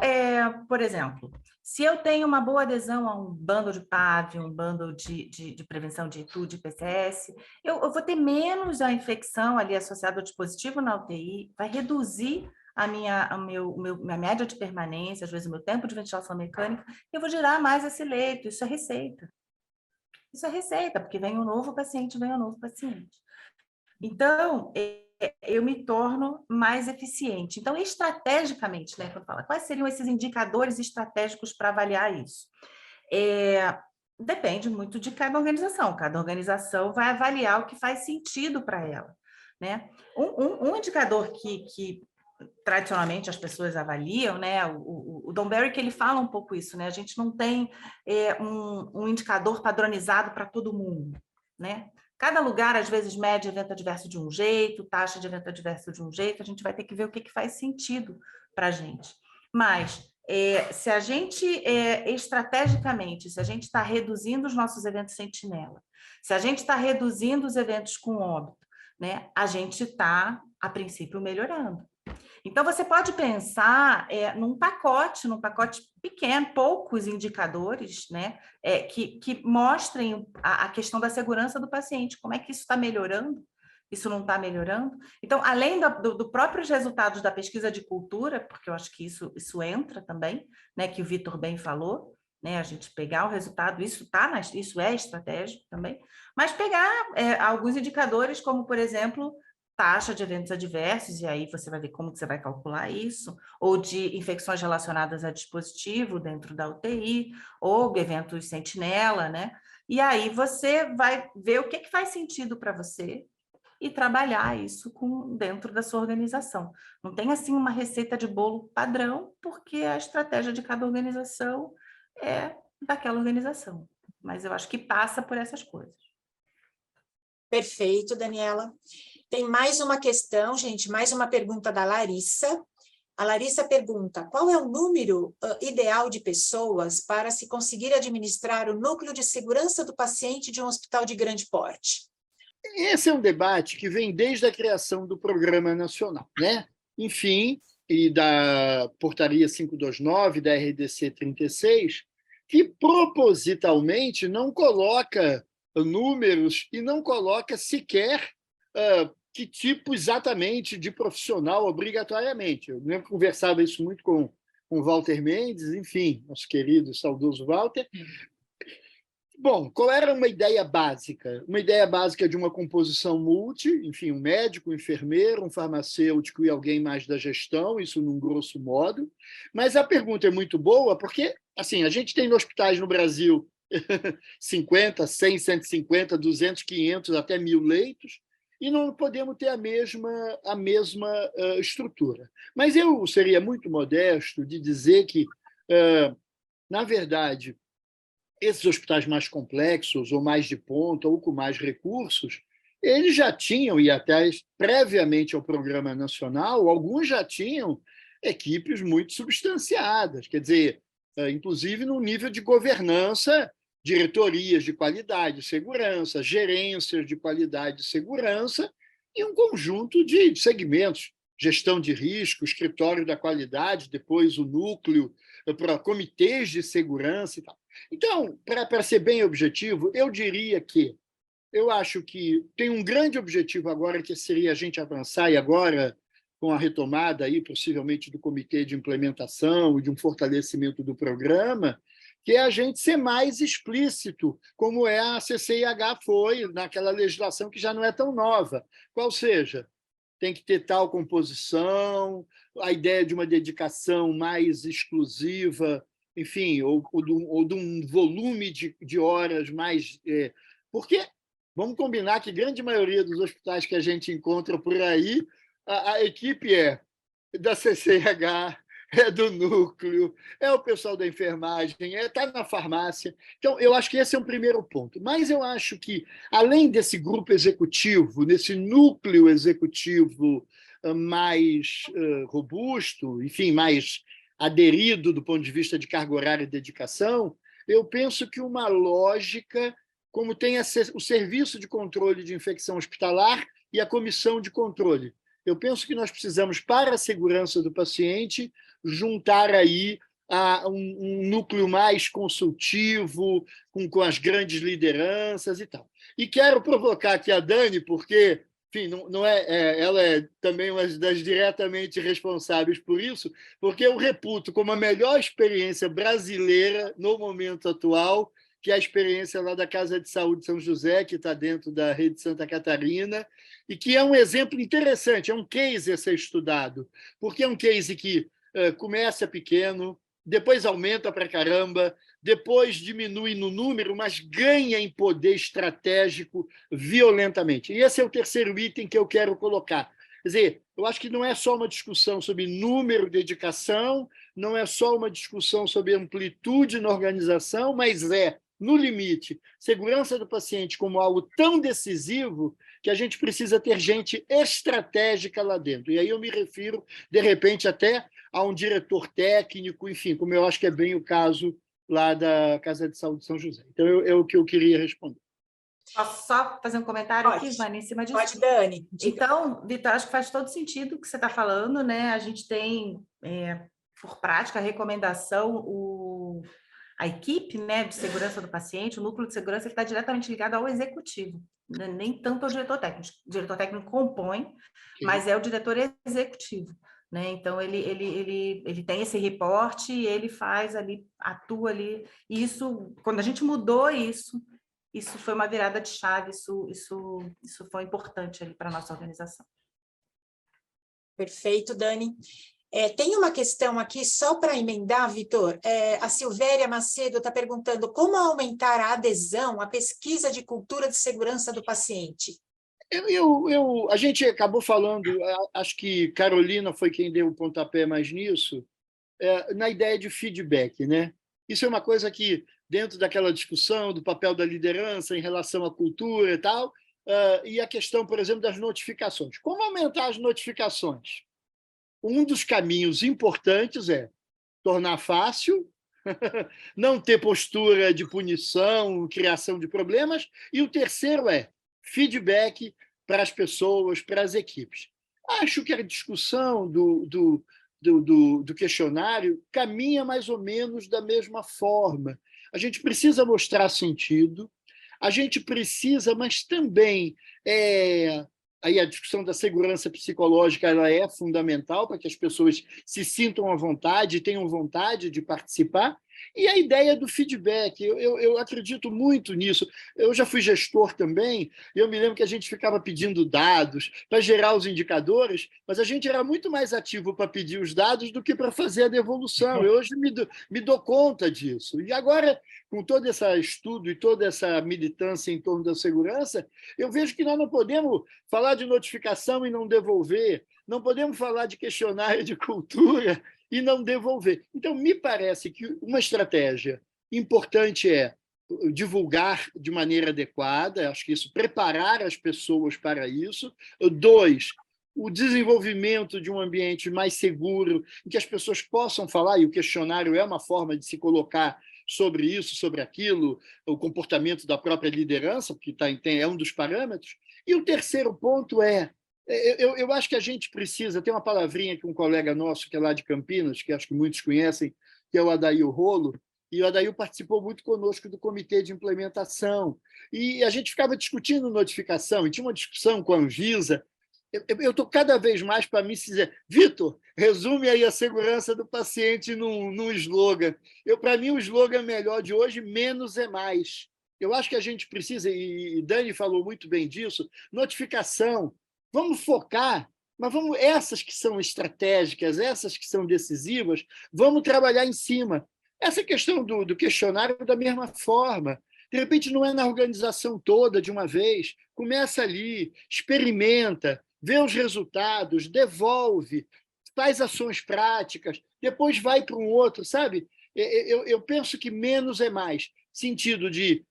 por exemplo, se eu tenho uma boa adesão a um bando de PAV, um bando de prevenção de ETU, de PCS, eu vou ter menos a infecção ali associada ao dispositivo na UTI, vai reduzir a minha média de permanência, às vezes o meu tempo de ventilação mecânica, eu vou girar mais esse leito, isso é receita. Isso é receita, porque vem um novo paciente, vem um novo paciente. Então, eu me torno mais eficiente. Então, estrategicamente, né, quando fala, quais seriam esses indicadores estratégicos para avaliar isso? Depende muito de cada organização. Cada organização vai avaliar o que faz sentido para ela, né? Um indicador que tradicionalmente as pessoas avaliam, né? O Don Berwick, ele fala um pouco isso, né? A gente não tem um indicador padronizado para todo mundo, né? Cada lugar, às vezes, mede evento adverso de um jeito, taxa de evento adverso de um jeito, a gente vai ter que ver o que faz sentido para a gente. Mas, se a gente, estrategicamente, se a gente está reduzindo os nossos eventos sentinela, se a gente está reduzindo os eventos com óbito, né? A gente está, a princípio, melhorando. Então, você pode pensar num pacote pequeno, poucos indicadores, né, que mostrem a questão da segurança do paciente, como é que isso está melhorando, isso não está melhorando. Então, além do próprios resultados da pesquisa de cultura, porque eu acho que isso entra também, né, que o Vitor bem falou, né, a gente pegar o resultado, isso é estratégico também, mas pegar alguns indicadores, como, por exemplo, taxa de eventos adversos, e aí você vai ver como que você vai calcular isso, ou de infecções relacionadas a dispositivo dentro da UTI, ou eventos sentinela, né? E aí você vai ver o que faz sentido para você e trabalhar isso dentro da sua organização. Não tem, assim, uma receita de bolo padrão, porque a estratégia de cada organização é daquela organização. Mas eu acho que passa por essas coisas. Perfeito, Daniela. Tem mais uma questão, gente, mais uma pergunta da Larissa. A Larissa pergunta, qual é o número ideal de pessoas para se conseguir administrar o núcleo de segurança do paciente de um hospital de grande porte? Esse é um debate que vem desde a criação do Programa Nacional, né? Enfim, e da Portaria 529, da RDC 36, que propositalmente não coloca números e não coloca sequer que tipo exatamente de profissional obrigatoriamente. Eu lembro que conversava isso muito com o Walter Mendes, enfim, nosso querido e saudoso Walter. Bom, qual era uma ideia básica? Uma ideia básica de uma composição multi, enfim, um médico, um enfermeiro, um farmacêutico e alguém mais da gestão, isso num grosso modo. Mas a pergunta é muito boa, porque assim, a gente tem hospitais no Brasil 50, 100, 150, 200, 500, até 1.000 leitos, e não podemos ter a mesma estrutura. Mas eu seria muito modesto de dizer que, na verdade, esses hospitais mais complexos, ou mais de ponta, ou com mais recursos, eles já tinham, e até previamente ao Programa Nacional, alguns já tinham equipes muito substanciadas, quer dizer, inclusive no nível de governança diretorias de qualidade e segurança, gerências de qualidade e segurança e um conjunto de segmentos, gestão de risco, escritório da qualidade, depois o núcleo para comitês de segurança e tal. Então, para ser bem objetivo, eu diria que eu acho que tem um grande objetivo agora, que seria a gente avançar, e agora, com a retomada, aí, possivelmente, do comitê de implementação e de um fortalecimento do programa, que é a gente ser mais explícito, como a CCIH foi naquela legislação que já não é tão nova. Qual seja, tem que ter tal composição, a ideia de uma dedicação mais exclusiva, enfim, ou de um volume de horas mais... Porque vamos combinar que a grande maioria dos hospitais que a gente encontra por aí, a equipe é da CCH, é do núcleo, é o pessoal da enfermagem, está na farmácia. Então, eu acho que esse é um primeiro ponto. Mas eu acho que, além desse grupo executivo, nesse núcleo executivo mais robusto, enfim, mais aderido do ponto de vista de carga horária e dedicação, eu penso que uma lógica, como tem o Serviço de Controle de Infecção Hospitalar e a Comissão de Controle. Eu penso que nós precisamos, para a segurança do paciente, juntar aí um núcleo mais consultivo, com as grandes lideranças e tal. E quero provocar aqui a Dani, porque, enfim, ela é também uma das diretamente responsáveis por isso, porque eu reputo como a melhor experiência brasileira no momento atual, que é a experiência lá da Casa de Saúde São José, que está dentro da Rede Santa Catarina, e que é um exemplo interessante, é um case a ser estudado, porque é um case que começa pequeno, depois aumenta para caramba, depois diminui no número, mas ganha em poder estratégico violentamente. E esse é o terceiro item que eu quero colocar. Quer dizer, eu acho que não é só uma discussão sobre número, dedicação, não é só uma discussão sobre amplitude na organização, mas no limite, segurança do paciente como algo tão decisivo que a gente precisa ter gente estratégica lá dentro. E aí eu me refiro, de repente, até a um diretor técnico, enfim, como eu acho que é bem o caso lá da Casa de Saúde São José. Então, é o que eu queria responder. Posso só fazer um comentário Pode. aqui, Vânia, em cima disso? Pode, Dani. Então, Vitor, acho que faz todo sentido o que você está falando, né? A gente tem, por prática, a recomendação, a equipe, né, de segurança do paciente, o núcleo de segurança, está diretamente ligado ao executivo, né? Nem tanto ao diretor técnico. O diretor técnico compõe, mas é o diretor executivo, né? Então, ele tem esse reporte, ele faz ali, atua ali. E isso, quando a gente mudou isso foi uma virada de chave, isso foi importante ali para a nossa organização. Perfeito, Dani. Tem uma questão aqui, só para emendar, Vitor. A Silvéria Macedo está perguntando como aumentar a adesão à pesquisa de cultura de segurança do paciente. A gente acabou falando, acho que Carolina foi quem deu o pontapé mais nisso, na ideia de feedback, né? Isso é uma coisa que, dentro daquela discussão do papel da liderança em relação à cultura e tal, e a questão, por exemplo, das notificações. Como aumentar as notificações? Um dos caminhos importantes é tornar fácil, não ter postura de punição, criação de problemas, e o terceiro é feedback para as pessoas, para as equipes. Acho que a discussão do questionário caminha mais ou menos da mesma forma. A gente precisa mostrar sentido, a gente precisa, mas também aí a discussão da segurança psicológica ela é fundamental para que as pessoas se sintam à vontade, tenham vontade de participar. E a ideia do feedback, eu acredito muito nisso. Eu já fui gestor também, e eu me lembro que a gente ficava pedindo dados para gerar os indicadores, mas a gente era muito mais ativo para pedir os dados do que para fazer a devolução. Eu hoje me dou conta disso. E agora, com todo esse estudo e toda essa militância em torno da segurança, eu vejo que nós não podemos falar de notificação e não devolver, não podemos falar de questionário de cultura e não devolver. Então, me parece que uma estratégia importante é divulgar de maneira adequada, acho que isso, preparar as pessoas para isso. 2, o desenvolvimento de um ambiente mais seguro, em que as pessoas possam falar, e o questionário é uma forma de se colocar sobre isso, sobre aquilo, o comportamento da própria liderança, porque é um dos parâmetros. E o terceiro ponto eu acho que a gente precisa, tem uma palavrinha que um colega nosso, que é lá de Campinas, que acho que muitos conhecem, que é o Adair Rolo, e o Adair participou muito conosco do comitê de implementação, e a gente ficava discutindo notificação, e tinha uma discussão com a Anvisa. Eu estou cada vez mais para mim dizer, Vitor, resume aí a segurança do paciente num slogan. Para mim, o slogan melhor de hoje, menos é mais. Eu acho que a gente precisa, e Dani falou muito bem disso, notificação. Vamos focar, mas essas que são estratégicas, essas que são decisivas, vamos trabalhar em cima. Essa questão do questionário da mesma forma. De repente, não é na organização toda de uma vez. Começa ali, experimenta, vê os resultados, devolve, faz ações práticas, depois vai para um outro, sabe? Eu penso que menos é mais, sentido de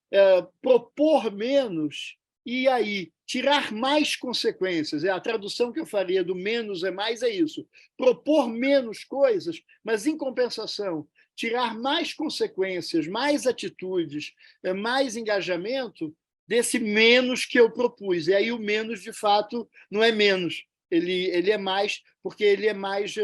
propor menos e aí tirar mais consequências. A tradução que eu faria do menos é mais é isso, propor menos coisas, mas, em compensação, tirar mais consequências, mais atitudes, mais engajamento desse menos que eu propus. E aí o menos, de fato, não é menos, ele é mais, porque ele é mais,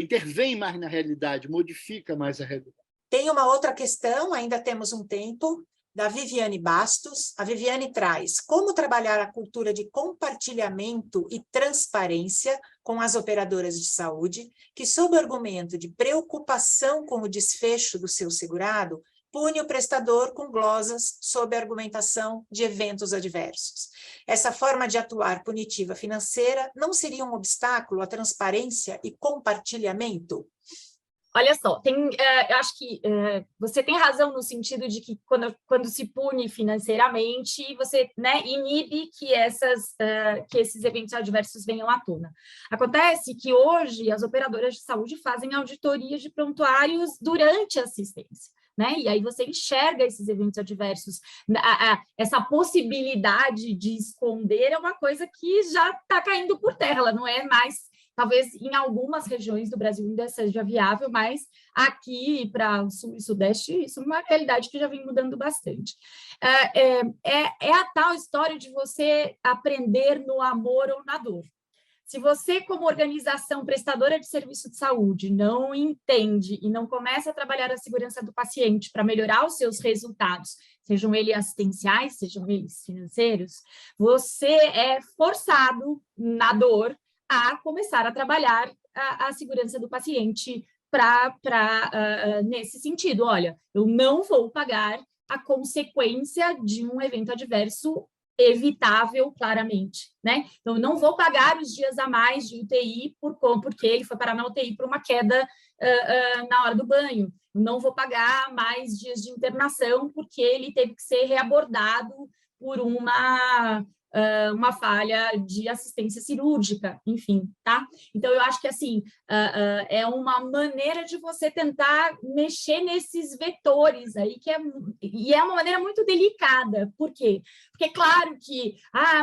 intervém mais na realidade, modifica mais a realidade. Tem uma outra questão, ainda temos um tempo, da Viviane Bastos. A Viviane traz como trabalhar a cultura de compartilhamento e transparência com as operadoras de saúde, que, sob o argumento de preocupação com o desfecho do seu segurado, pune o prestador com glosas sob a argumentação de eventos adversos. Essa forma de atuar punitiva financeira não seria um obstáculo à transparência e compartilhamento? Olha só, eu acho que você tem razão no sentido de que quando se pune financeiramente, você, né, inibe que esses eventos adversos venham à tona. Acontece que hoje as operadoras de saúde fazem auditoria de prontuários durante a assistência, né? E aí você enxerga esses eventos adversos. Essa possibilidade de esconder é uma coisa que já está caindo por terra, ela não é mais. Talvez em algumas regiões do Brasil ainda seja viável, mas aqui para o Sul e Sudeste isso é uma realidade que já vem mudando bastante. É a tal história de você aprender no amor ou na dor. Se você, como organização prestadora de serviço de saúde, não entende e não começa a trabalhar a segurança do paciente para melhorar os seus resultados, sejam eles assistenciais, sejam eles financeiros, você é forçado na dor a começar a trabalhar a segurança do paciente nesse sentido. Olha, eu não vou pagar a consequência de um evento adverso evitável, claramente, né? Então, eu não vou pagar os dias a mais de UTI porque ele foi parar na UTI por uma queda na hora do banho. Eu não vou pagar mais dias de internação porque ele teve que ser reabordado por uma falha de assistência cirúrgica, enfim, tá? Então, eu acho que, assim, é uma maneira de você tentar mexer nesses vetores aí, e é uma maneira muito delicada. Por quê? Porque, claro que,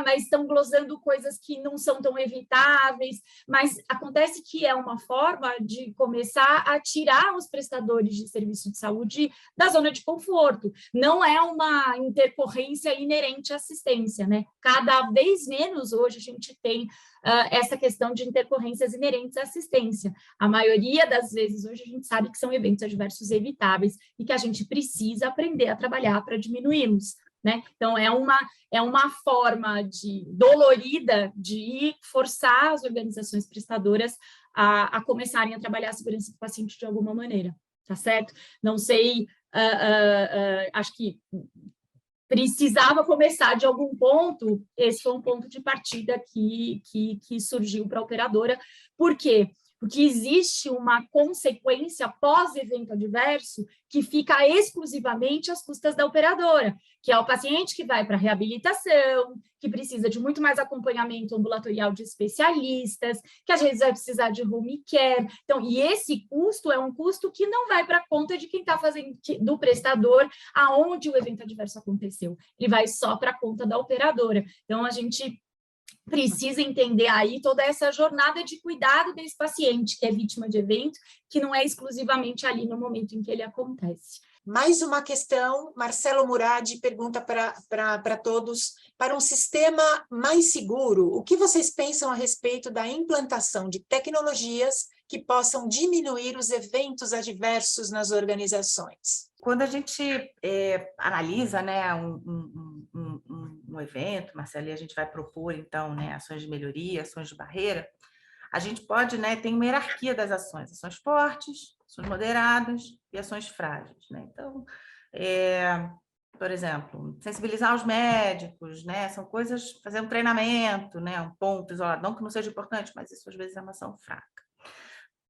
mas estão glosando coisas que não são tão evitáveis, mas acontece que é uma forma de começar a tirar os prestadores de serviço de saúde da zona de conforto. Não é uma intercorrência inerente à assistência, né? Cada vez menos hoje a gente tem essa questão de intercorrências inerentes à assistência. A maioria das vezes hoje a gente sabe que são eventos adversos evitáveis e que a gente precisa aprender a trabalhar para diminuí-los, né? Então, é uma forma dolorida de forçar as organizações prestadoras a começarem a trabalhar a segurança do paciente de alguma maneira, tá certo? Não sei, acho que precisava começar de algum ponto, esse foi um ponto de partida que surgiu para a operadora. Por quê? Porque existe uma consequência pós-evento adverso que fica exclusivamente às custas da operadora, que é o paciente que vai para reabilitação, que precisa de muito mais acompanhamento ambulatorial de especialistas, que às vezes vai precisar de home care. Então, e esse custo é um custo que não vai para a conta de quem está fazendo, do prestador, aonde o evento adverso aconteceu. Ele vai só para a conta da operadora. Então, a gente precisa entender aí toda essa jornada de cuidado desse paciente que é vítima de evento, que não é exclusivamente ali no momento em que ele acontece. Mais uma questão, Marcelo Murad pergunta para todos, para um sistema mais seguro, o que vocês pensam a respeito da implantação de tecnologias que possam diminuir os eventos adversos nas organizações? Quando a gente analisa, né, um evento, Marcelo, e a gente vai propor, então, né, ações de melhoria, ações de barreira, a gente pode, né, ter uma hierarquia das ações fortes, ações moderadas e ações frágeis, né? Então, por exemplo, sensibilizar os médicos, né? São coisas, fazer um treinamento, né? Um ponto isolado, não que não seja importante, mas isso às vezes é uma ação fraca.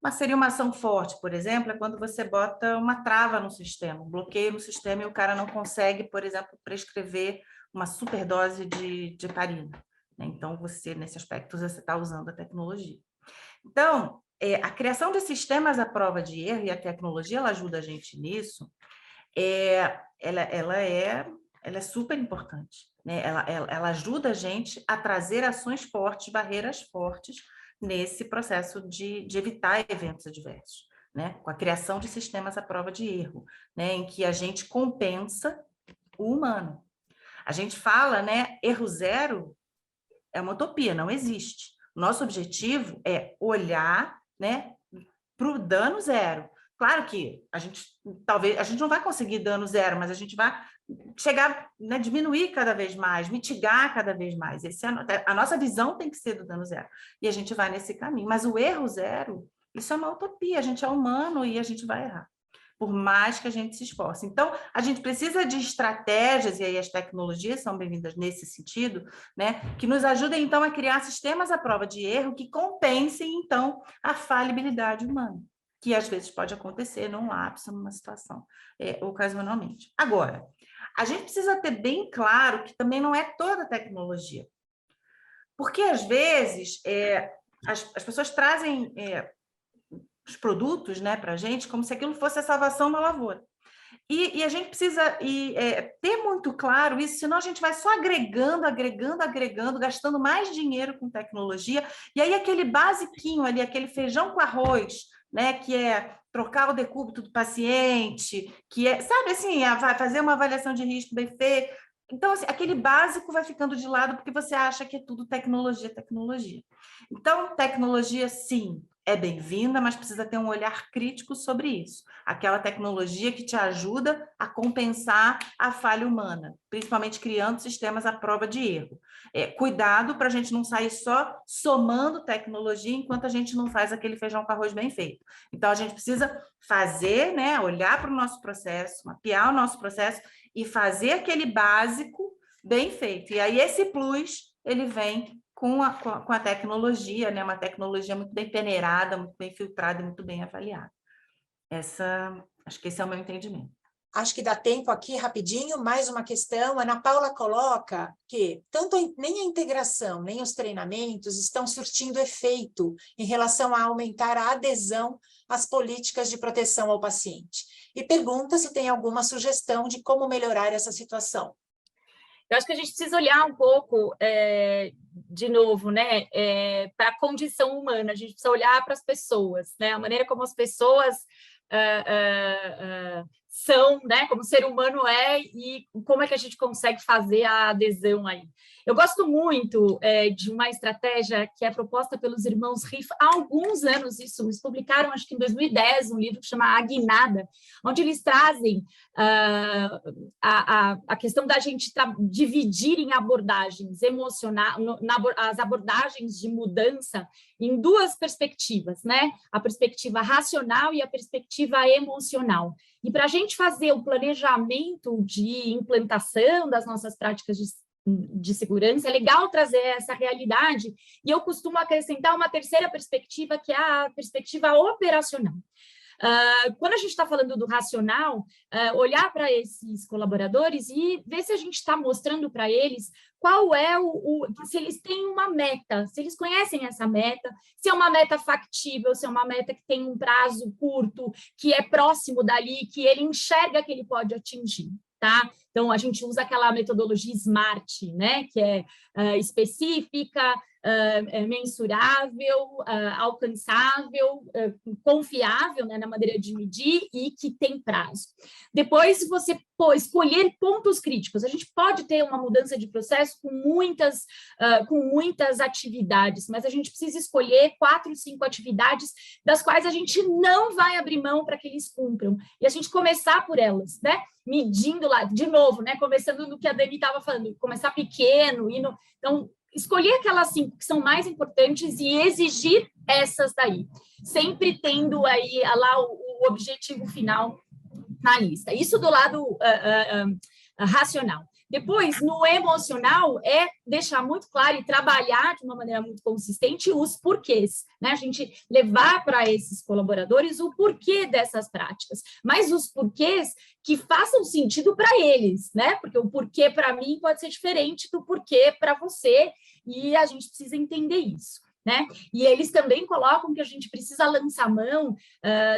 Mas seria uma ação forte, por exemplo, é quando você bota uma trava no sistema, um bloqueio no sistema e o cara não consegue, por exemplo, prescrever uma superdose de heparina. Então, você, nesse aspecto, você está usando a tecnologia. Então, a criação de sistemas à prova de erro, e a tecnologia ela ajuda a gente nisso, ela é super importante, né? Ela ajuda a gente a trazer ações fortes, barreiras fortes, nesse processo de evitar eventos adversos, né? Com a criação de sistemas à prova de erro, né? Em que a gente compensa o humano. A gente fala, né? Erro zero é uma utopia, não existe. Nosso objetivo é olhar, né, para o dano zero. Claro que a gente não vai conseguir dano zero, mas a gente vai chegar, né, diminuir cada vez mais, mitigar cada vez mais. A nossa visão tem que ser do dano zero. E a gente vai nesse caminho. Mas o erro zero, isso é uma utopia. A gente é humano e a gente vai errar, por mais que a gente se esforce. Então, a gente precisa de estratégias, e aí as tecnologias são bem-vindas nesse sentido, né, que nos ajudem, então, a criar sistemas à prova de erro que compensem, então, a falibilidade humana, que às vezes pode acontecer num lapso, numa situação, ocasionalmente. Agora, a gente precisa ter bem claro que também não é toda tecnologia. Porque, às vezes, as pessoas trazem os produtos, né, para a gente, como se aquilo fosse a salvação na lavoura. E a gente precisa ter muito claro isso, senão a gente vai só agregando, gastando mais dinheiro com tecnologia, e aí aquele basiquinho ali, aquele feijão com arroz, né, que é trocar o decúbito do paciente, que é, sabe assim, vai fazer uma avaliação de risco bem feita. Então, assim, aquele básico vai ficando de lado porque você acha que é tudo tecnologia. Então, tecnologia, sim, é bem-vinda, mas precisa ter um olhar crítico sobre isso. Aquela tecnologia que te ajuda a compensar a falha humana, principalmente criando sistemas à prova de erro. Cuidado para a gente não sair só somando tecnologia enquanto a gente não faz aquele feijão com arroz bem feito. Então, a gente precisa fazer, né, olhar para o nosso processo, mapear o nosso processo e fazer aquele básico bem feito. E aí, esse plus, ele vem com a tecnologia, né? Uma tecnologia muito bem peneirada, muito bem filtrada e muito bem avaliada. Acho que esse é o meu entendimento. Acho que dá tempo aqui, rapidinho, mais uma questão. A Ana Paula coloca que nem a integração, nem os treinamentos estão surtindo efeito em relação a aumentar a adesão às políticas de proteção ao paciente. E pergunta se tem alguma sugestão de como melhorar essa situação. Eu acho que a gente precisa olhar um pouco, de novo, né, para a condição humana. A gente precisa olhar para as pessoas, né, a maneira como as pessoas são, né, como o ser humano é, e como é que a gente consegue fazer a adesão aí. Eu gosto muito de uma estratégia que é proposta pelos irmãos Riff há alguns anos. Eles publicaram, acho que em 2010, um livro que chama A Guinada, onde eles trazem a questão da gente dividir em abordagens emocionais, as abordagens de mudança em duas perspectivas, né? A perspectiva racional e a perspectiva emocional. E para a gente fazer o planejamento de implantação das nossas práticas de segurança, é legal trazer essa realidade, e eu costumo acrescentar uma terceira perspectiva, que é a perspectiva operacional. Quando a gente está falando do racional, olhar para esses colaboradores e ver se a gente está mostrando para eles qual é se eles têm uma meta, se eles conhecem essa meta, se é uma meta factível, se é uma meta que tem um prazo curto, que é próximo dali, que ele enxerga que ele pode atingir. Tá? Então, a gente usa aquela metodologia SMART, né? Que é específica, mensurável, alcançável, confiável, né? Na maneira de medir e que tem prazo. Depois, você escolher pontos críticos. A gente pode ter uma mudança de processo com muitas atividades, mas a gente precisa escolher 4, 5 atividades das quais a gente não vai abrir mão para que eles cumpram. E a gente começar por elas, né? Medindo lá, de novo, né? Começando no que a Dani estava falando, começar pequeno, então, escolher aquelas 5 que são mais importantes e exigir essas daí, sempre tendo aí lá o objetivo final na lista. Isso do lado racional. Depois, no emocional, é deixar muito claro e trabalhar de uma maneira muito consistente os porquês, né? A gente levar para esses colaboradores o porquê dessas práticas, mas os porquês que façam sentido para eles, né? Porque o porquê para mim pode ser diferente do porquê para você, e a gente precisa entender isso. Né? E eles também colocam que a gente precisa lançar mão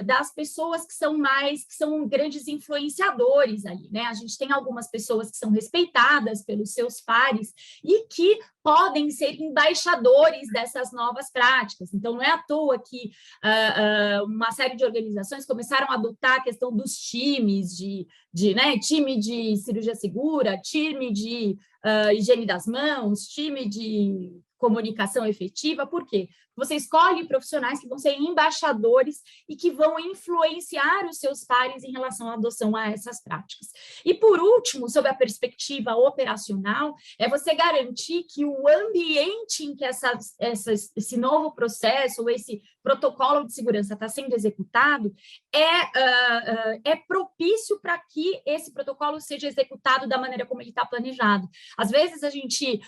das pessoas que são grandes influenciadores ali, né? A gente tem algumas pessoas que são respeitadas pelos seus pares e que podem ser embaixadores dessas novas práticas. Então, não é à toa que uma série de organizações começaram a adotar a questão dos times, né? Time de cirurgia segura, time de higiene das mãos, time de comunicação efetiva. Por quê? Você escolhe profissionais que vão ser embaixadores e que vão influenciar os seus pares em relação à adoção a essas práticas. E, por último, sob a perspectiva operacional, é você garantir que o ambiente em que esse novo processo, ou esse protocolo de segurança está sendo executado, é propício para que esse protocolo seja executado da maneira como ele está planejado. Às vezes, a gente...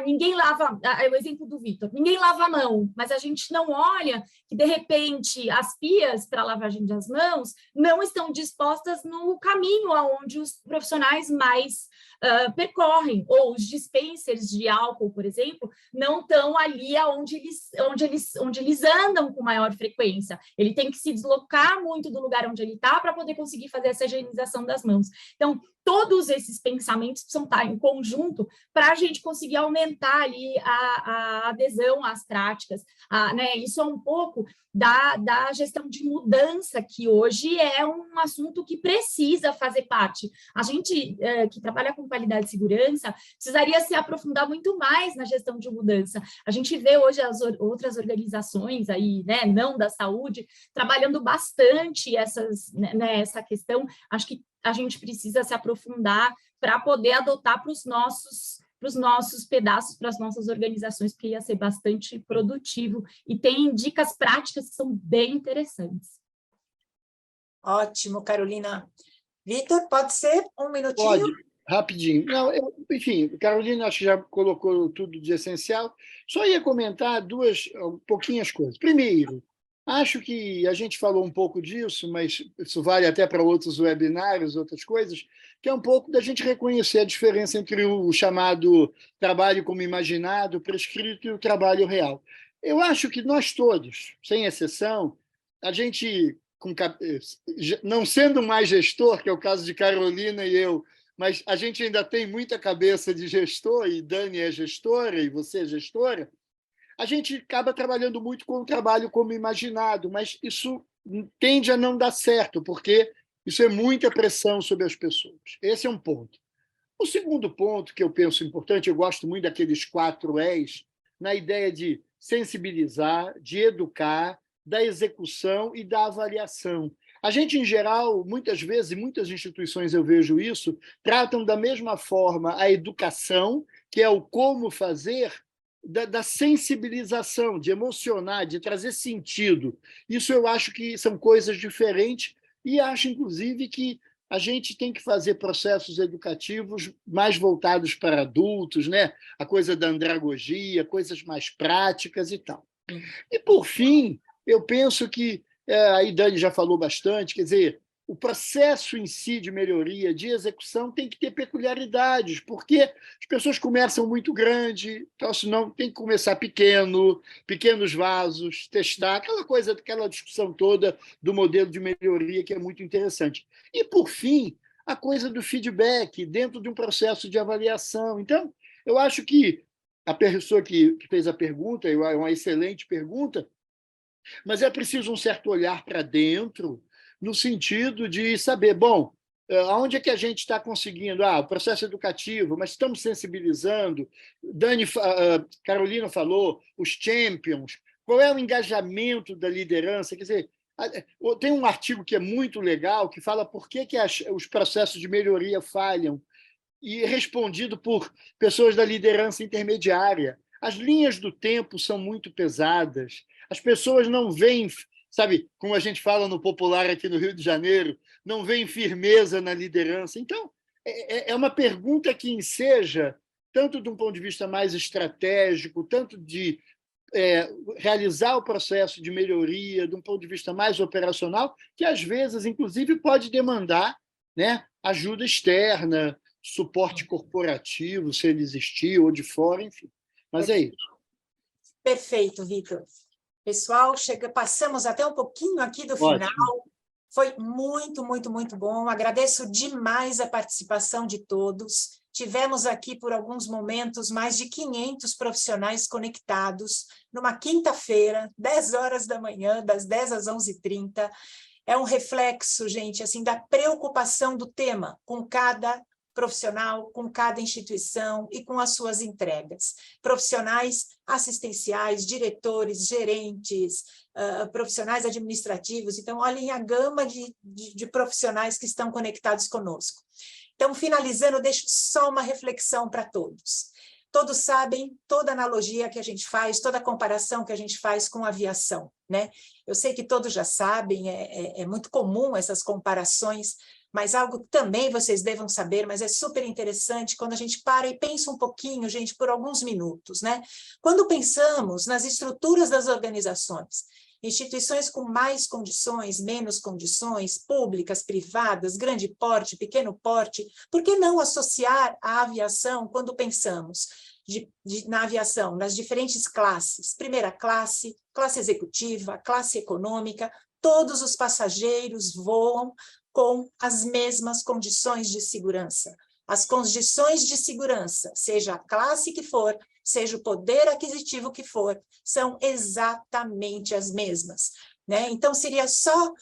ninguém lava... o exemplo do Vitor. Ninguém lava a mão, mas a gente não olha que, de repente, as pias para lavagem das mãos não estão dispostas no caminho aonde os profissionais mais percorrem, ou os dispensers de álcool, por exemplo, não estão ali onde eles andam com maior frequência. Ele tem que se deslocar muito do lugar onde ele está para poder conseguir fazer essa higienização das mãos. Então, todos esses pensamentos precisam estar em conjunto para a gente conseguir aumentar ali a adesão às práticas. Né? Isso é um pouco da gestão de mudança, que hoje é um assunto que precisa fazer parte. A gente que trabalha com qualidade e segurança precisaria se aprofundar muito mais na gestão de mudança. A gente vê hoje as outras organizações aí, né, não da saúde, trabalhando bastante essa questão. Acho que a gente precisa se aprofundar para poder adotar para os nossos pedaços, para as nossas organizações, porque ia ser bastante produtivo e tem dicas práticas que são bem interessantes. Ótimo, Carolina. Vitor, pode ser? Um minutinho? Pode, rapidinho. Não, enfim, Carolina acho que já colocou tudo de essencial. Só ia comentar pouquinhas coisas. Primeiro, acho que a gente falou um pouco disso, mas isso vale até para outros webinários, outras coisas, que é um pouco da gente reconhecer a diferença entre o chamado trabalho como imaginado, prescrito, e o trabalho real. Eu acho que nós todos, sem exceção, a gente, não sendo mais gestor, que é o caso de Carolina e eu, mas a gente ainda tem muita cabeça de gestor, e Dani é gestora, e você é gestora, a gente acaba trabalhando muito com o trabalho como imaginado, mas isso tende a não dar certo, porque isso é muita pressão sobre as pessoas. Esse é um ponto. O segundo ponto que eu penso importante, eu gosto muito daqueles 4 E's, na ideia de sensibilizar, de educar, da execução e da avaliação. A gente, em geral, muitas vezes, em muitas instituições eu vejo isso, tratam da mesma forma a educação, que é o como fazer, da sensibilização, de emocionar, de trazer sentido. Isso eu acho que são coisas diferentes e acho, inclusive, que a gente tem que fazer processos educativos mais voltados para adultos, né? A coisa da andragogia, coisas mais práticas e tal. E, por fim, eu penso que, aí Dani já falou bastante, quer dizer, o processo em si de melhoria, de execução, tem que ter peculiaridades, porque as pessoas começam muito grande, então, senão tem que começar pequeno, pequenos vasos, testar, aquela coisa, aquela discussão toda do modelo de melhoria que é muito interessante. E, por fim, a coisa do feedback dentro de um processo de avaliação. Então, eu acho que a pessoa que fez a pergunta, é uma excelente pergunta, mas é preciso um certo olhar para dentro, no sentido de saber, bom, aonde é que a gente está conseguindo? O processo educativo, mas estamos sensibilizando. Carolina falou, os champions. Qual é o engajamento da liderança? Quer dizer, tem um artigo que é muito legal, que fala por que os processos de melhoria falham, e respondido por pessoas da liderança intermediária. As linhas do tempo são muito pesadas, as pessoas não veem, sabe, como a gente fala no popular aqui no Rio de Janeiro, não veem firmeza na liderança. Então, é uma pergunta que enseja, tanto de um ponto de vista mais estratégico, tanto de realizar o processo de melhoria, de um ponto de vista mais operacional, que às vezes, inclusive, pode demandar, né, ajuda externa, suporte corporativo, se ele existir, ou de fora, enfim. Mas é isso. Perfeito, Vitor. Pessoal, passamos até um pouquinho aqui do final. Foi muito, muito, muito bom. Agradeço demais a participação de todos. Tivemos aqui, por alguns momentos, mais de 500 profissionais conectados, numa quinta-feira, 10 horas da manhã, das 10 às 11h30. É um reflexo, gente, assim, da preocupação do tema com cada profissional, com cada instituição e com as suas entregas. Profissionais assistenciais, diretores, gerentes, profissionais administrativos. Então, olhem a gama de profissionais que estão conectados conosco. Então, finalizando, deixo só uma reflexão para todos. Todos sabem toda analogia que a gente faz, toda comparação que a gente faz com a aviação, né? Eu sei que todos já sabem, é muito comum essas comparações, mas algo que também vocês devam saber, mas é super interessante quando a gente para e pensa um pouquinho, gente, por alguns minutos, né? Quando pensamos nas estruturas das organizações, instituições com mais condições, menos condições, públicas, privadas, grande porte, pequeno porte, por que não associar a aviação quando pensamos na aviação, nas diferentes classes? Primeira classe, classe executiva, classe econômica, todos os passageiros voam com as mesmas condições de segurança. As condições de segurança, seja a classe que for, seja o poder aquisitivo que for, são exatamente as mesmas, né? Então, seria só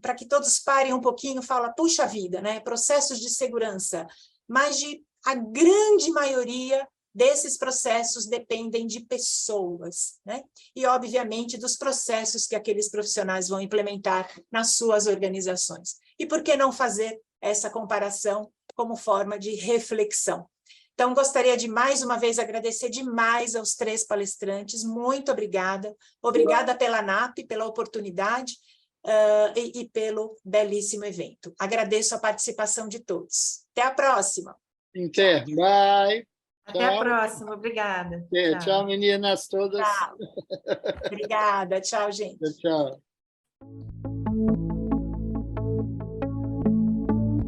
para que todos parem um pouquinho e falem, puxa vida, né? Processos de segurança, mas a grande maioria desses processos dependem de pessoas, né? E, obviamente, dos processos que aqueles profissionais vão implementar nas suas organizações. E por que não fazer essa comparação como forma de reflexão? Então, gostaria de, mais uma vez, agradecer demais aos 3 palestrantes. Muito obrigada. Obrigada pela ANAP, pela oportunidade e pelo belíssimo evento. Agradeço a participação de todos. Até a próxima. Até, bye. Até a próxima, obrigada. Tchau, meninas todas. Tchau. Obrigada, tchau, gente. Tchau.